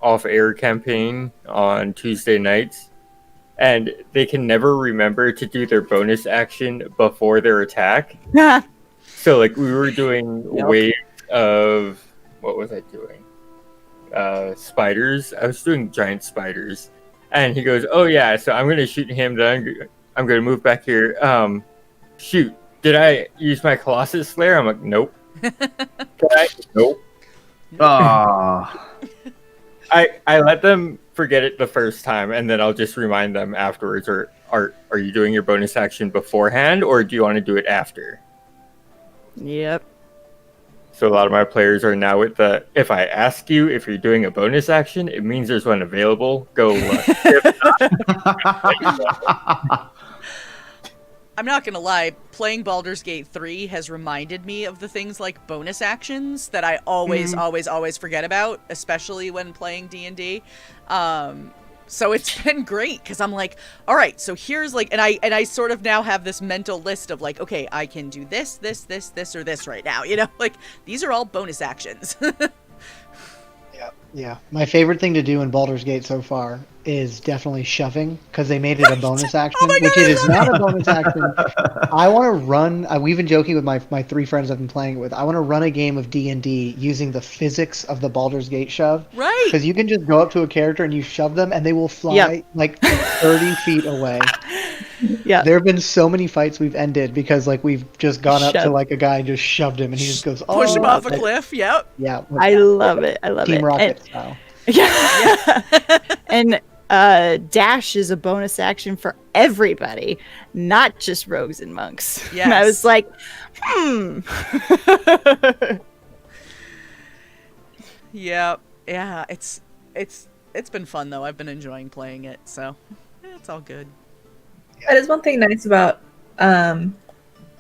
off-air campaign on Tuesday nights, and they can never remember to do their bonus action before their attack. So, like, we were doing waves of what was I doing? Spiders. I was doing giant spiders, and he goes, "Oh yeah, so I'm gonna shoot him. Then I'm gonna move back here. Shoot, did I use my Colossus Slayer?" I'm like, "Nope." Did I? Nope. Ah, I let them forget it the first time, and then I'll just remind them afterwards. Or are you doing your bonus action beforehand, or do you want to do it after? Yep. So a lot of my players are now with the, if I ask you if you're doing a bonus action, it means there's one available. Go look. If not, I'm not gonna lie, playing Baldur's Gate 3 has reminded me of the things like bonus actions that I always forget about, especially when playing D&D. So it's been great because I'm like, all right, so here's like, and I sort of now have this mental list of like, okay, I can do this, or this right now, you know, like these are all bonus actions. Yeah. My favorite thing to do in Baldur's Gate so far is definitely shoving because they made it a bonus action, my God, which it I is love not a bonus action. I want to run. We've been joking with my 3 friends I've been playing it with. I want to run a game of D&D using the physics of the Baldur's Gate shove. Right. Because you can just go up to a character and you shove them and they will fly like 30 feet away. Yeah. There have been so many fights we've ended because like we've just gone up to Shove. like a guy and just shoved him and he just goes, Push him off a like, cliff. Yep. Yeah. I love it. I love Team it. Rocket style. Yeah. And dash is a bonus action for everybody, not just rogues and monks. And I was Yes. like, Yeah. It's been fun though. I've been enjoying playing it, so it's all good. That is one thing nice about I've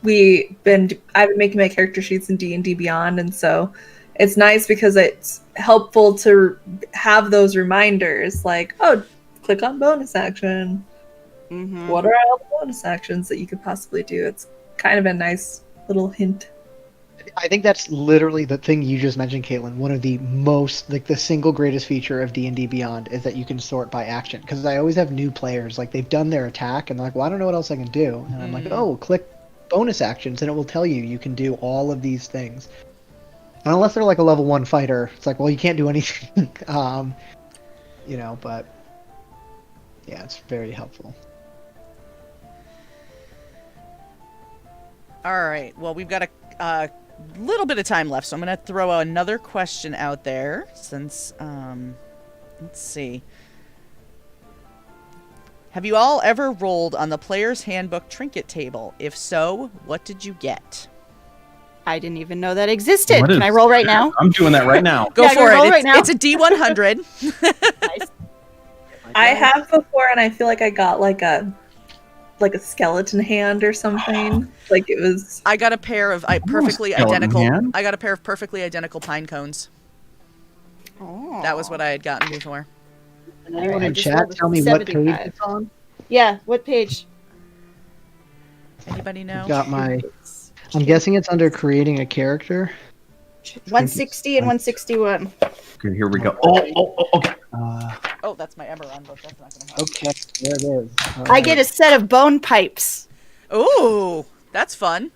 been making my character sheets in D&D Beyond, and so it's nice because it's helpful to have those reminders like, oh, click on bonus action. Mhm. What are all the bonus actions that you could possibly do? It's kind of a nice little hint. I think that's literally the thing you just mentioned, Caitlin. One of the most, like, the single greatest feature of D&D Beyond is that you can sort by action. Because I always have new players, like, they've done their attack, and they're like, well, I don't know what else I can do. And I'm like, oh, click bonus actions, and it will tell you you can do all of these things. And unless they're, like, a level 1 fighter, it's like, well, you can't do anything. You know, but, yeah, it's very helpful. All right. Well, we've got a little bit of time left, so I'm going to throw another question out there since, let's see. Have you all ever rolled on the Player's Handbook trinket table? If so, what did you get? I didn't even know that existed. What Can is- I roll right now? I'm doing that right now. Go Yeah, for roll it. right now. It's a D100. Nice. I have before, and I feel like I got like a skeleton hand or something. Like it was. I got a pair of perfectly skeleton identical. hand. I got a pair of perfectly identical pine cones. Oh. That was what I had gotten before. And Anyone I in just chat rolled a tell me what page 75. it's on? Yeah, what page? Anybody know? Got my... I'm guessing it's under creating a character. 160 and 161. Okay, here we go. Oh, okay. Oh, that's my Eberron book. That's not going to help. Okay, there it is. I get a set of bone pipes. Ooh, that's fun.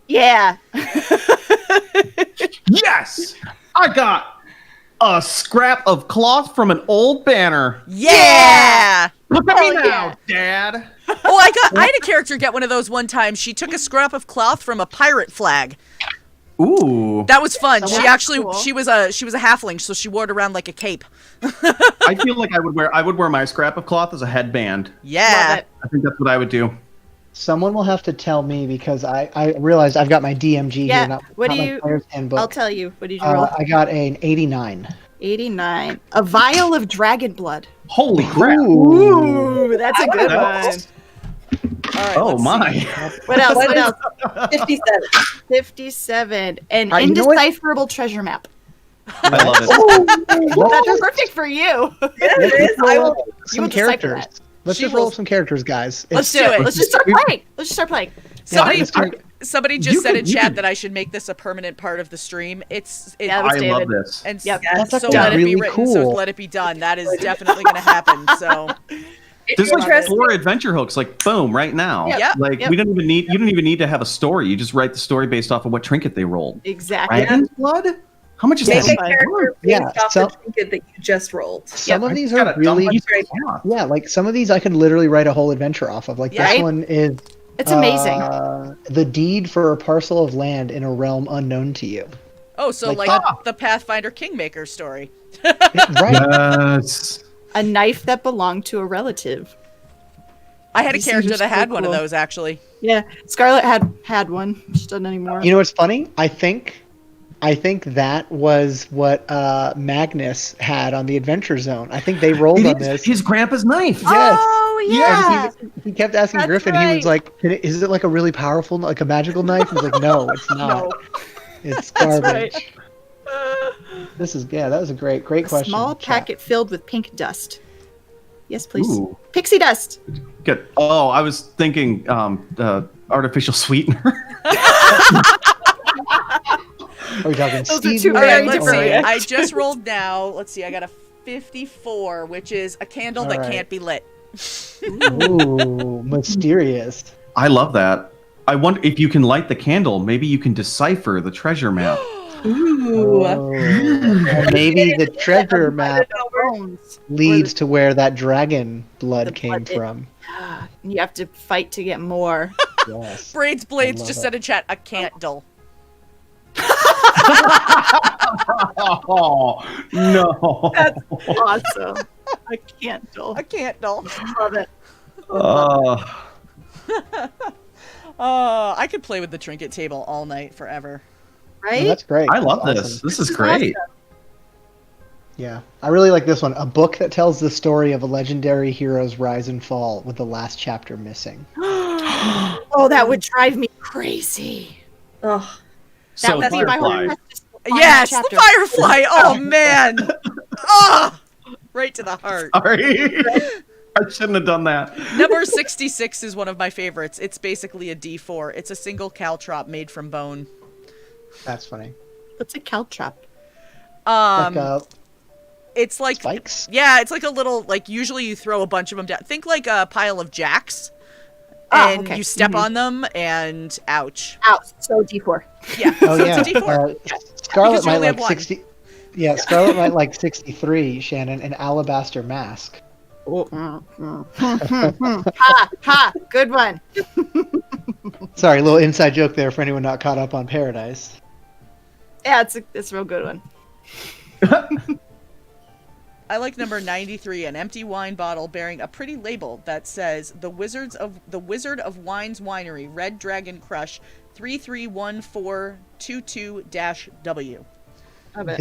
Yeah. Yes! I got a scrap of cloth from an old banner. Yeah! Look at me Hell now, yeah. Dad. Oh, I had a character get one of those one time. She took a scrap of cloth from a pirate flag. Ooh. That was fun. Oh, She that's actually cool. she was a halfling, so she wore it around like a cape. I feel like I would wear my scrap of cloth as a headband. Yeah. Love it. I think that's what I would do. Someone will have to tell me because I realized I've got my DMG Yeah, here, not, what not do my you- player's handbook. I'll tell you. What did you roll? I got an 89. 89. A vial of dragon blood. Holy crap. Ooh, that's a good one. That's- All right, Oh let's my. see. What else? What else? 57. 57. An You know what? indecipherable treasure map. I love it. That's perfect for you. Yeah, it is. I will. Some will decipher characters. that. Let's She just roll will- some characters, guys. Let's Let's do it. it. Let's just start playing. Let's just start playing. Somebody, I- somebody just You said could- in you chat could- that I should make this a permanent part of the stream. Yeah, that's I David. love this. And Yep. That's so actually let it be really written, so cool. let it be done. That is definitely going to happen. So There's like Interesting. 4 adventure hooks, like boom, right now. Yep. yeah, Like Yep. we don't even need. You don't even need to have a story. You just write the story based off of what trinket they rolled. Exactly. Dragon's blood? How much is Make that? a character based Yeah, off so- the trinket that you just rolled. Some I of these just got are a dumb really, bunch of cloth. yeah, like some of these I could literally write a whole adventure off of. Like Yeah. this one is It's amazing. the deed for a parcel of land in a realm unknown to you. oh, so Like like that. the Pathfinder Kingmaker story. Right. Yes. A knife that belonged to a relative. I had a These things character are that had so one of cool. those actually. Yeah, Scarlett had one. She doesn't anymore. You know what's funny? I think that was what Magnus had on the Adventure Zone. I think they rolled on It is this. his grandpa's knife. Yes. Oh yeah. And he kept asking That's Griffin. He right. was like, "Is it like a really powerful, like a magical knife?" He's like, "No, it's not. No. It's That's garbage." right. That was a great A question. small chat. packet filled with pink dust. Yes, please. Ooh, Pixie dust. good. Oh, I was thinking artificial sweetener. Are we talking Those are Stevia? two All very right, let's different see. reactions. I just rolled now. Let's see. I got a 54, which is a candle All that right. can't be lit. Ooh, mysterious. I love that. I wonder if you can light the candle. Maybe you can decipher the treasure map. Ooh. Oh. And maybe the treasure map Bones. leads to where that dragon blood The came blood did- from. Ah, you have to fight to get more. Yes. Braids Blades love just it. said in chat a candle. Oh no! That's awesome. A candle. A candle. Love it. I could play with the trinket table all night forever. Oh, Right? that's great. I love That's this. awesome. This is great. Yeah, I really like this one. A book that tells the story of a legendary hero's rise and fall, with the last chapter missing. Oh, that would drive me crazy. Ugh. That So would be my whole Firefly. quest, just to find Yes, that the chapter. Firefly. Oh man. Oh, right to the heart. Sorry. I shouldn't have done that. Number 66 is one of my favorites. It's basically a D4. It's a single caltrop made from bone. That's funny. What's a caltrop? Like It's like spikes? Yeah, it's like a little, like, usually you throw a bunch of them down. Think like a pile of jacks. Oh, And okay. you step on them, and ouch. Ouch. So D4. Yeah. Oh So yeah. it's a D4. Scarlet Because you might only have like one. 60. Yeah, Scarlet might like 63. Shannon, an alabaster mask. Ha! Good one. Sorry, a little inside joke there for anyone not caught up on Paradise. Yeah, it's a real good one. I like number 93, an empty wine bottle bearing a pretty label that says the Wizard of Wine's Winery, Red Dragon Crush, 331422-W. I bet.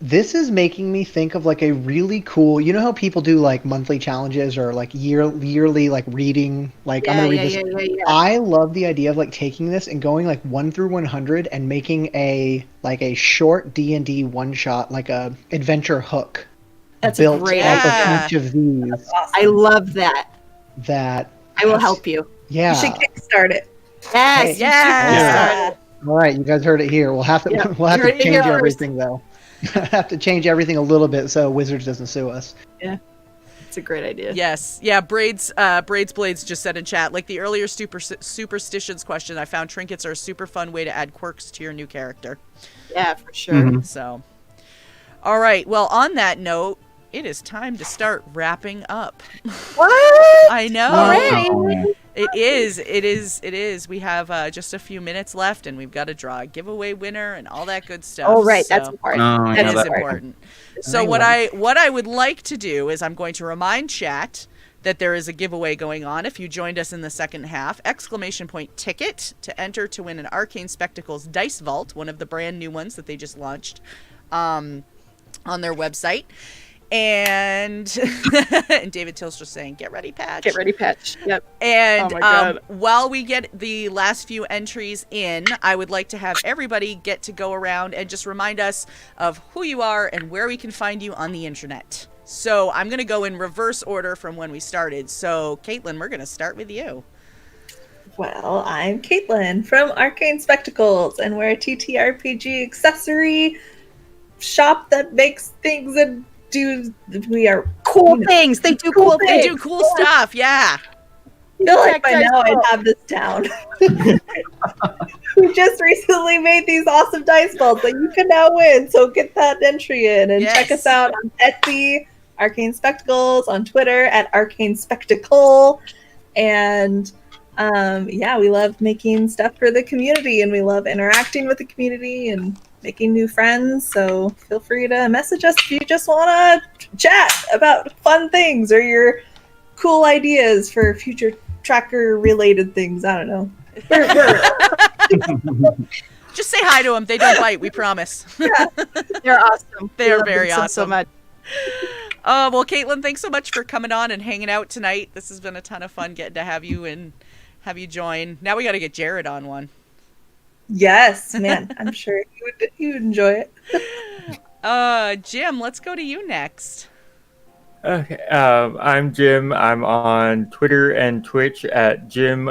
This is making me think of like a really cool. You know how people do like monthly challenges or like yearly like reading. Like I'm gonna read this. Yeah. I love the idea of like taking this and going like 1 through 100 and making a short D&D one shot, like a adventure hook. That's a built great off idea. of each of these. Awesome. I love that. That I will help you. Yeah. You should kickstart it. Yes. Hey. Yeah. All right, you guys heard it here. We'll have to Yeah, we'll have you to heard it change here first. everything though. Have to change everything a little bit so Wizards doesn't sue us. It's a great idea. Yes. Yeah, Braids Blades just said in chat, like the earlier superstitions question, I found trinkets are a super fun way to add quirks to your new character. Yeah, for sure. Mhm. So, all right. Well, on that note, it is time to start wrapping up. What? I know. Already? It is. We have just a few minutes left, and we've got to draw a giveaway winner and all that good stuff. Oh, right. That's So important. Oh, that yeah, is that- important. So what I would like to do is I'm going to remind chat that there is a giveaway going on. If you joined us in the second half, ! Ticket to enter to win an Arcane Spectacles Dice Vault, one of the brand new ones that they just launched on their website. And and David Till's just saying, get ready, Patch. Get ready, Patch. Yep. And Oh my God. while we get the last few entries in, I would like to have everybody get to go around and just remind us of who you are and where we can find you on the internet. So I'm going to go in reverse order from when we started. So, Caitlin, we're going to start with you. Well, I'm Caitlin from Arcane Spectacles, and we're a TTRPG accessory shop that makes things and we are Cool things. They do cool They things. do cool stuff, yeah. I feel like by Dice now I'd Vault. have this down. We just recently made these awesome dice balls that you can now win. So get that entry in and check Yes. us out on Etsy, Arcane Spectacles, on Twitter at Arcane Spectacle. And yeah, we love making stuff for the community, and we love interacting with the community and making new friends. So feel free to message us if you just want to chat about fun things or your cool ideas for future tracker related things. I don't know. Just say hi to them. They don't bite, we promise. They're awesome. They We are love very them so awesome. much. Well, Caitlin, thanks so much for coming on and hanging out tonight. This has been a ton of fun getting to have you and have you join. Now we got to get Jared on one. Yes, man. I'm sure you would enjoy it. Jim, let's go to you next. Okay, I'm Jim. I'm on Twitter and Twitch at Jim_the_dim.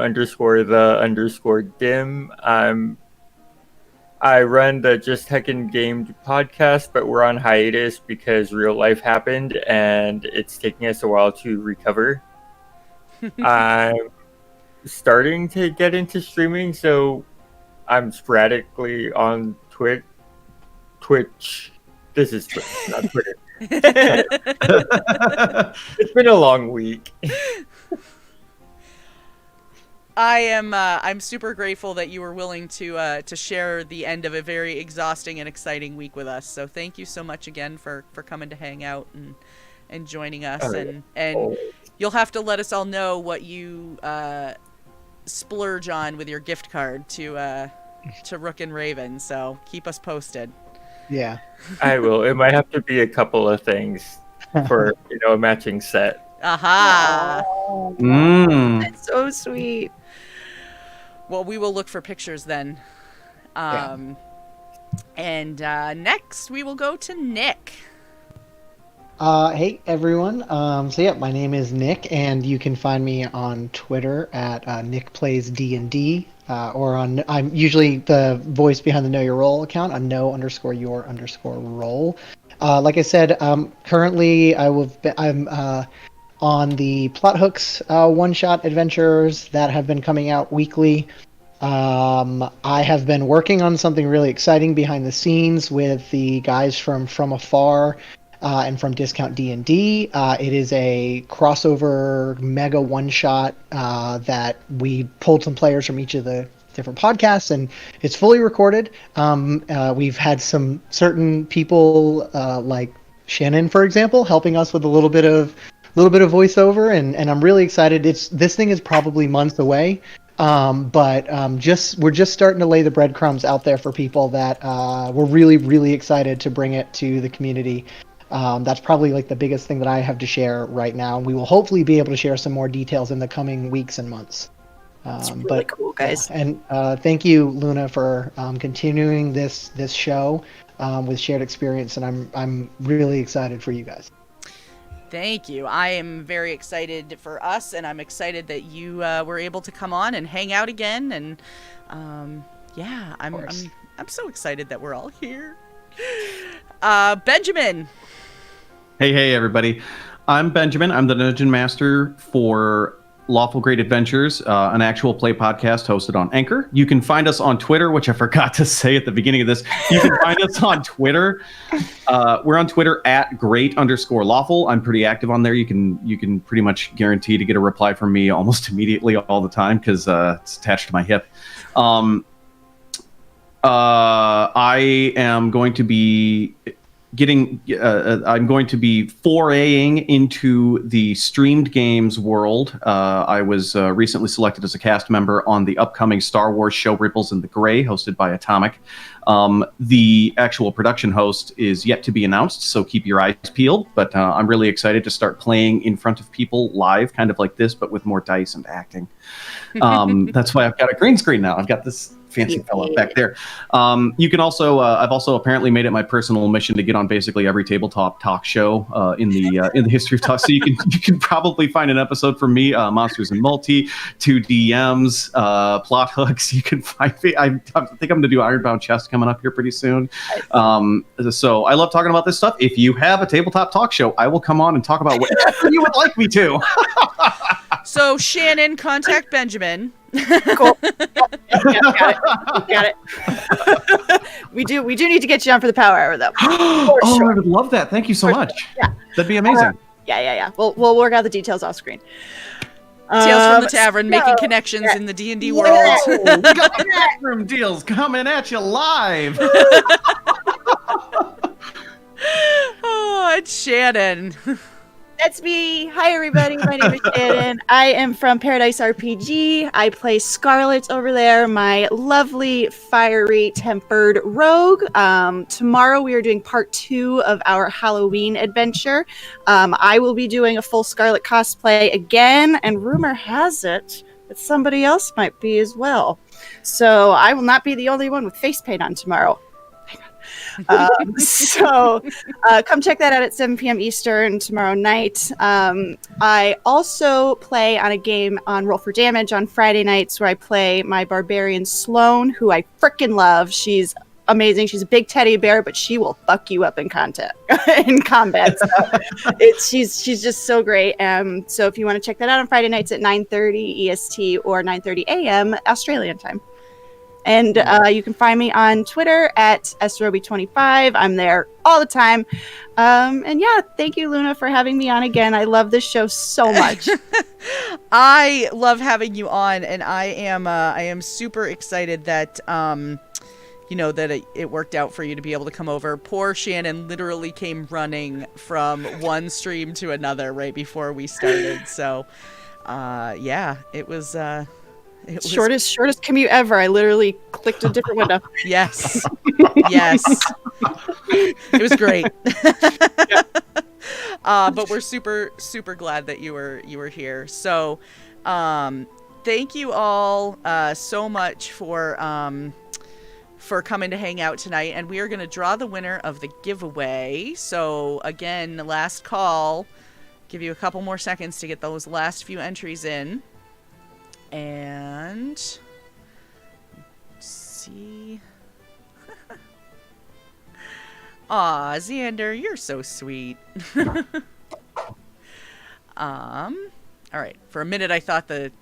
I run the Just Heckin' Gamed podcast, but we're on hiatus because real life happened and it's taking us a while to recover. I'm starting to get into streaming, so I'm sporadically on Twitch. This is Twitch, not Twitter. It's been a long week. I'm super grateful that you were willing to share the end of a very exhausting and exciting week with us. So thank you so much again for coming to hang out and joining us. And you'll have to let us all know what you splurge on with your gift card to Rook and Raven. So keep us posted. Yeah. I will. It might have to be a couple of things for a matching set. Aha! That's so sweet. Well, we will look for pictures then. And next we will go to Nick. Hey everyone. So yeah, my name is Nick, and you can find me on Twitter at Nick Plays D&D, or on I'm usually the voice behind the Know Your Role account on know_your_role. Like I said, currently I'm on the Plot Hooks one-shot adventures that have been coming out weekly. I have been working on something really exciting behind the scenes with the guys from Afar and from Discount D&D. It is a crossover mega one-shot that we pulled some players from each of the different podcasts, and it's fully recorded. We've had some certain people like Shannon, for example, helping us with a little bit of voiceover, and I'm really excited. This thing is probably months away. But we're just starting to lay the breadcrumbs out there for people that we're really, really excited to bring it to the community. That's probably like the biggest thing that I have to share right now. We will hopefully be able to share some more details in the coming weeks and months. It's really cool, guys. Yeah. And thank you, Luna, for continuing this show with shared experience, and I'm really excited for you guys. Thank you. I am very excited for us, and I'm excited that you were able to come on and hang out again. And yeah, I'm so excited that we're all here. Benjamin. Hey, everybody. I'm Benjamin. I'm the Dungeon Master for Lawful Great Adventures, an actual play podcast hosted on Anchor. You can find us on Twitter, which I forgot to say at the beginning of this. You can find us on Twitter. We're on Twitter at great_lawful. I'm pretty active on there. You can pretty much guarantee to get a reply from me almost immediately all the time because it's attached to my hip. I am going to be I'm going to be foraying into the streamed games world. I was recently selected as a cast member on the upcoming Star Wars show Ripples in the Gray, hosted by Atomic. The actual production host is yet to be announced, so keep your eyes peeled. But I'm really excited to start playing in front of people live, kind of like this, but with more dice and acting. That's why I've got a green screen now. I've got this fancy fellow back there. You can also, I've also apparently made it my personal mission to get on basically every tabletop talk show in the history of talk. So you can probably find an episode from me, Monsters and Multi, 2DMs, Plot Hooks. You can find me. I think I'm going to do Ironbound Chest coming up here pretty soon. So I love talking about this stuff. If you have a tabletop talk show, I will come on and talk about whatever you would like me to. So Shannon, contact Benjamin. Cool. Got it. We do need to get you on for the power hour, though. Sure. I would love that. Thank you so much. Yeah, that'd be amazing. Yeah. We'll work out the details off screen. Tales from the Tavern, making connections in the D&D world. We got the backroom deals coming at you live. Oh, it's Shannon. That's me. Hi, everybody. My name is Shannon. I am from Paradise RPG. I play Scarlet over there, my lovely, fiery, tempered rogue. Tomorrow we are doing part 2 of our Halloween adventure. I will be doing a full Scarlet cosplay again, and rumor has it that somebody else might be as well. So I will not be the only one with face paint on tomorrow. So come check that out at 7 p.m. Eastern tomorrow night. I also play on a game on Roll for Damage on Friday nights where I play my barbarian Sloane, who I frickin' love. She's amazing. She's a big teddy bear, but she will fuck you up in combat. So she's just so great. So if you want to check that out on Friday nights at 9:30 EST or 9:30 a.m. Australian time. And you can find me on Twitter at sroby25. I'm there all the time. And yeah, thank you, Luna, for having me on again. I love this show so much. I love having you on, and I am super excited that that it worked out for you to be able to come over. Poor Shannon literally came running from one stream to another right before we started. So yeah, it was shortest commute ever. I literally clicked a different window. Yes. It was great. But we're super, super glad that you were here. So thank you all so much for for coming to hang out tonight, and we are going to draw the winner of the giveaway. So again, last call. Give you a couple more seconds to get those last few entries in. And see. Aw, Xander, you're so sweet. All right. For a minute, I thought the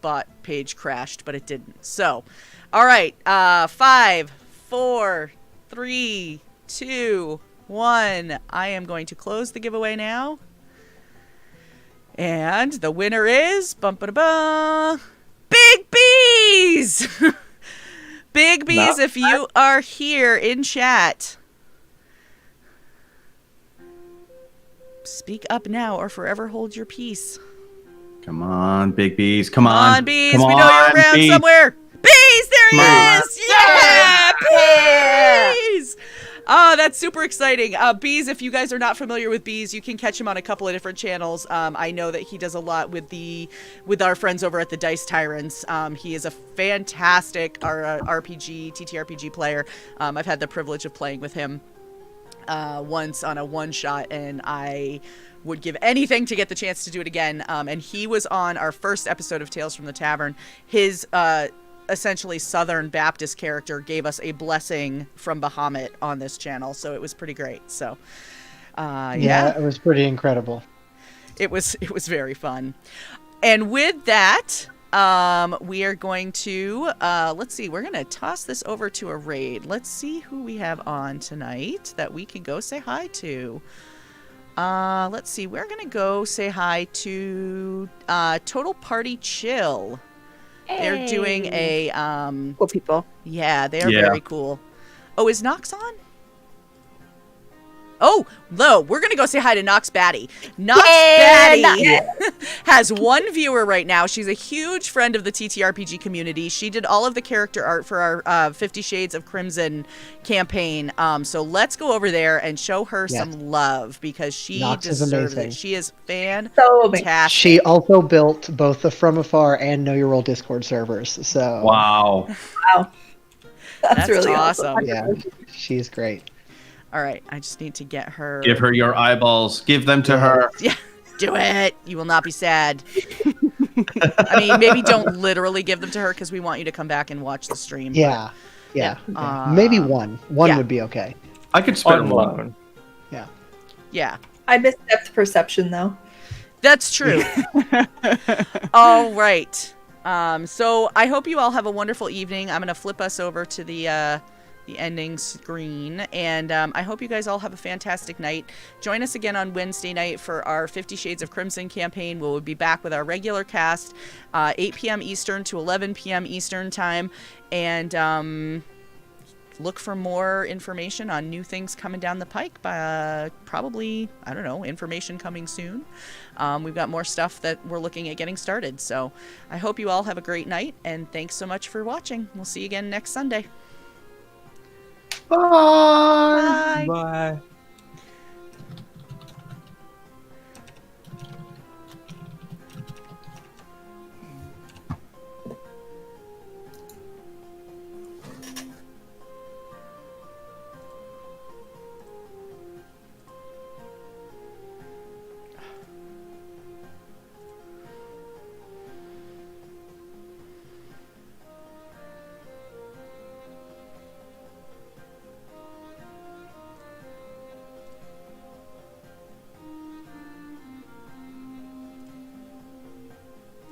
bot page crashed, but it didn't. So, all right. 5, 4, 3, 2, 1. I am going to close the giveaway now. And the winner is Big Bees. Big Bees, if you are here in chat, speak up now or forever hold your peace. Come on, Big Bees. Come Come on. on, Bees. Come We know you're around Bees. somewhere. Bees, there he Come is. Yeah, Bees. Oh, that's super exciting. Bees, if you guys are not familiar with Bees, you can catch him on a couple of different channels. I know that he does a lot with our friends over at the Dice Tyrants. He is a fantastic TTRPG player. I've had the privilege of playing with him once on a one-shot, and I would give anything to get the chance to do it again. And he was on our first episode of Tales from the Tavern. His essentially Southern Baptist character gave us a blessing from Bahamut on this channel, so it was pretty great. So Yeah, it was pretty incredible. it was very fun. And with that, we are going to let's see, we're gonna toss this over to a raid. Let's see who we have on tonight that we can go say hi to. Let's see, we're gonna go say hi to Total Party Chill. They're doing a Cool people. yeah, they are very cool. Oh, is Nox on? Oh, no, we're going to go say hi to Nox Batty. Nox Batty has one viewer right now. She's a huge friend of the TTRPG community. She did all of the character art for our 50 Shades of Crimson campaign. So let's go over there and show her some love because she Nox is deserves amazing. it. She is So amazing. fantastic. She also built both the From Afar and Know Your Role Discord servers. So Wow. Wow. That's really awesome. yeah, she's great. All right, I just need to get her. Give her your eyeballs. Give them to her. Yeah, do it. You will not be sad. I mean, maybe don't literally give them to her because we want you to come back and watch the stream. Yeah. Maybe one. One would be okay. I could spare On one. loan. Yeah, I miss depth perception though. that's true. All right. So I hope you all have a wonderful evening. I'm going to flip us over to the ending screen, and I hope you guys all have a fantastic night. Join us again on Wednesday night for our 50 Shades of Crimson campaign. We'll be back with our regular cast, 8 p.m. Eastern to 11 p.m. Eastern time, and look for more information on new things coming down the pike. Probably, I don't know, information coming soon. We've got more stuff that we're looking at getting started. So I hope you all have a great night, and thanks so much for watching. We'll see you again next Sunday. Bye. Bye. Bye.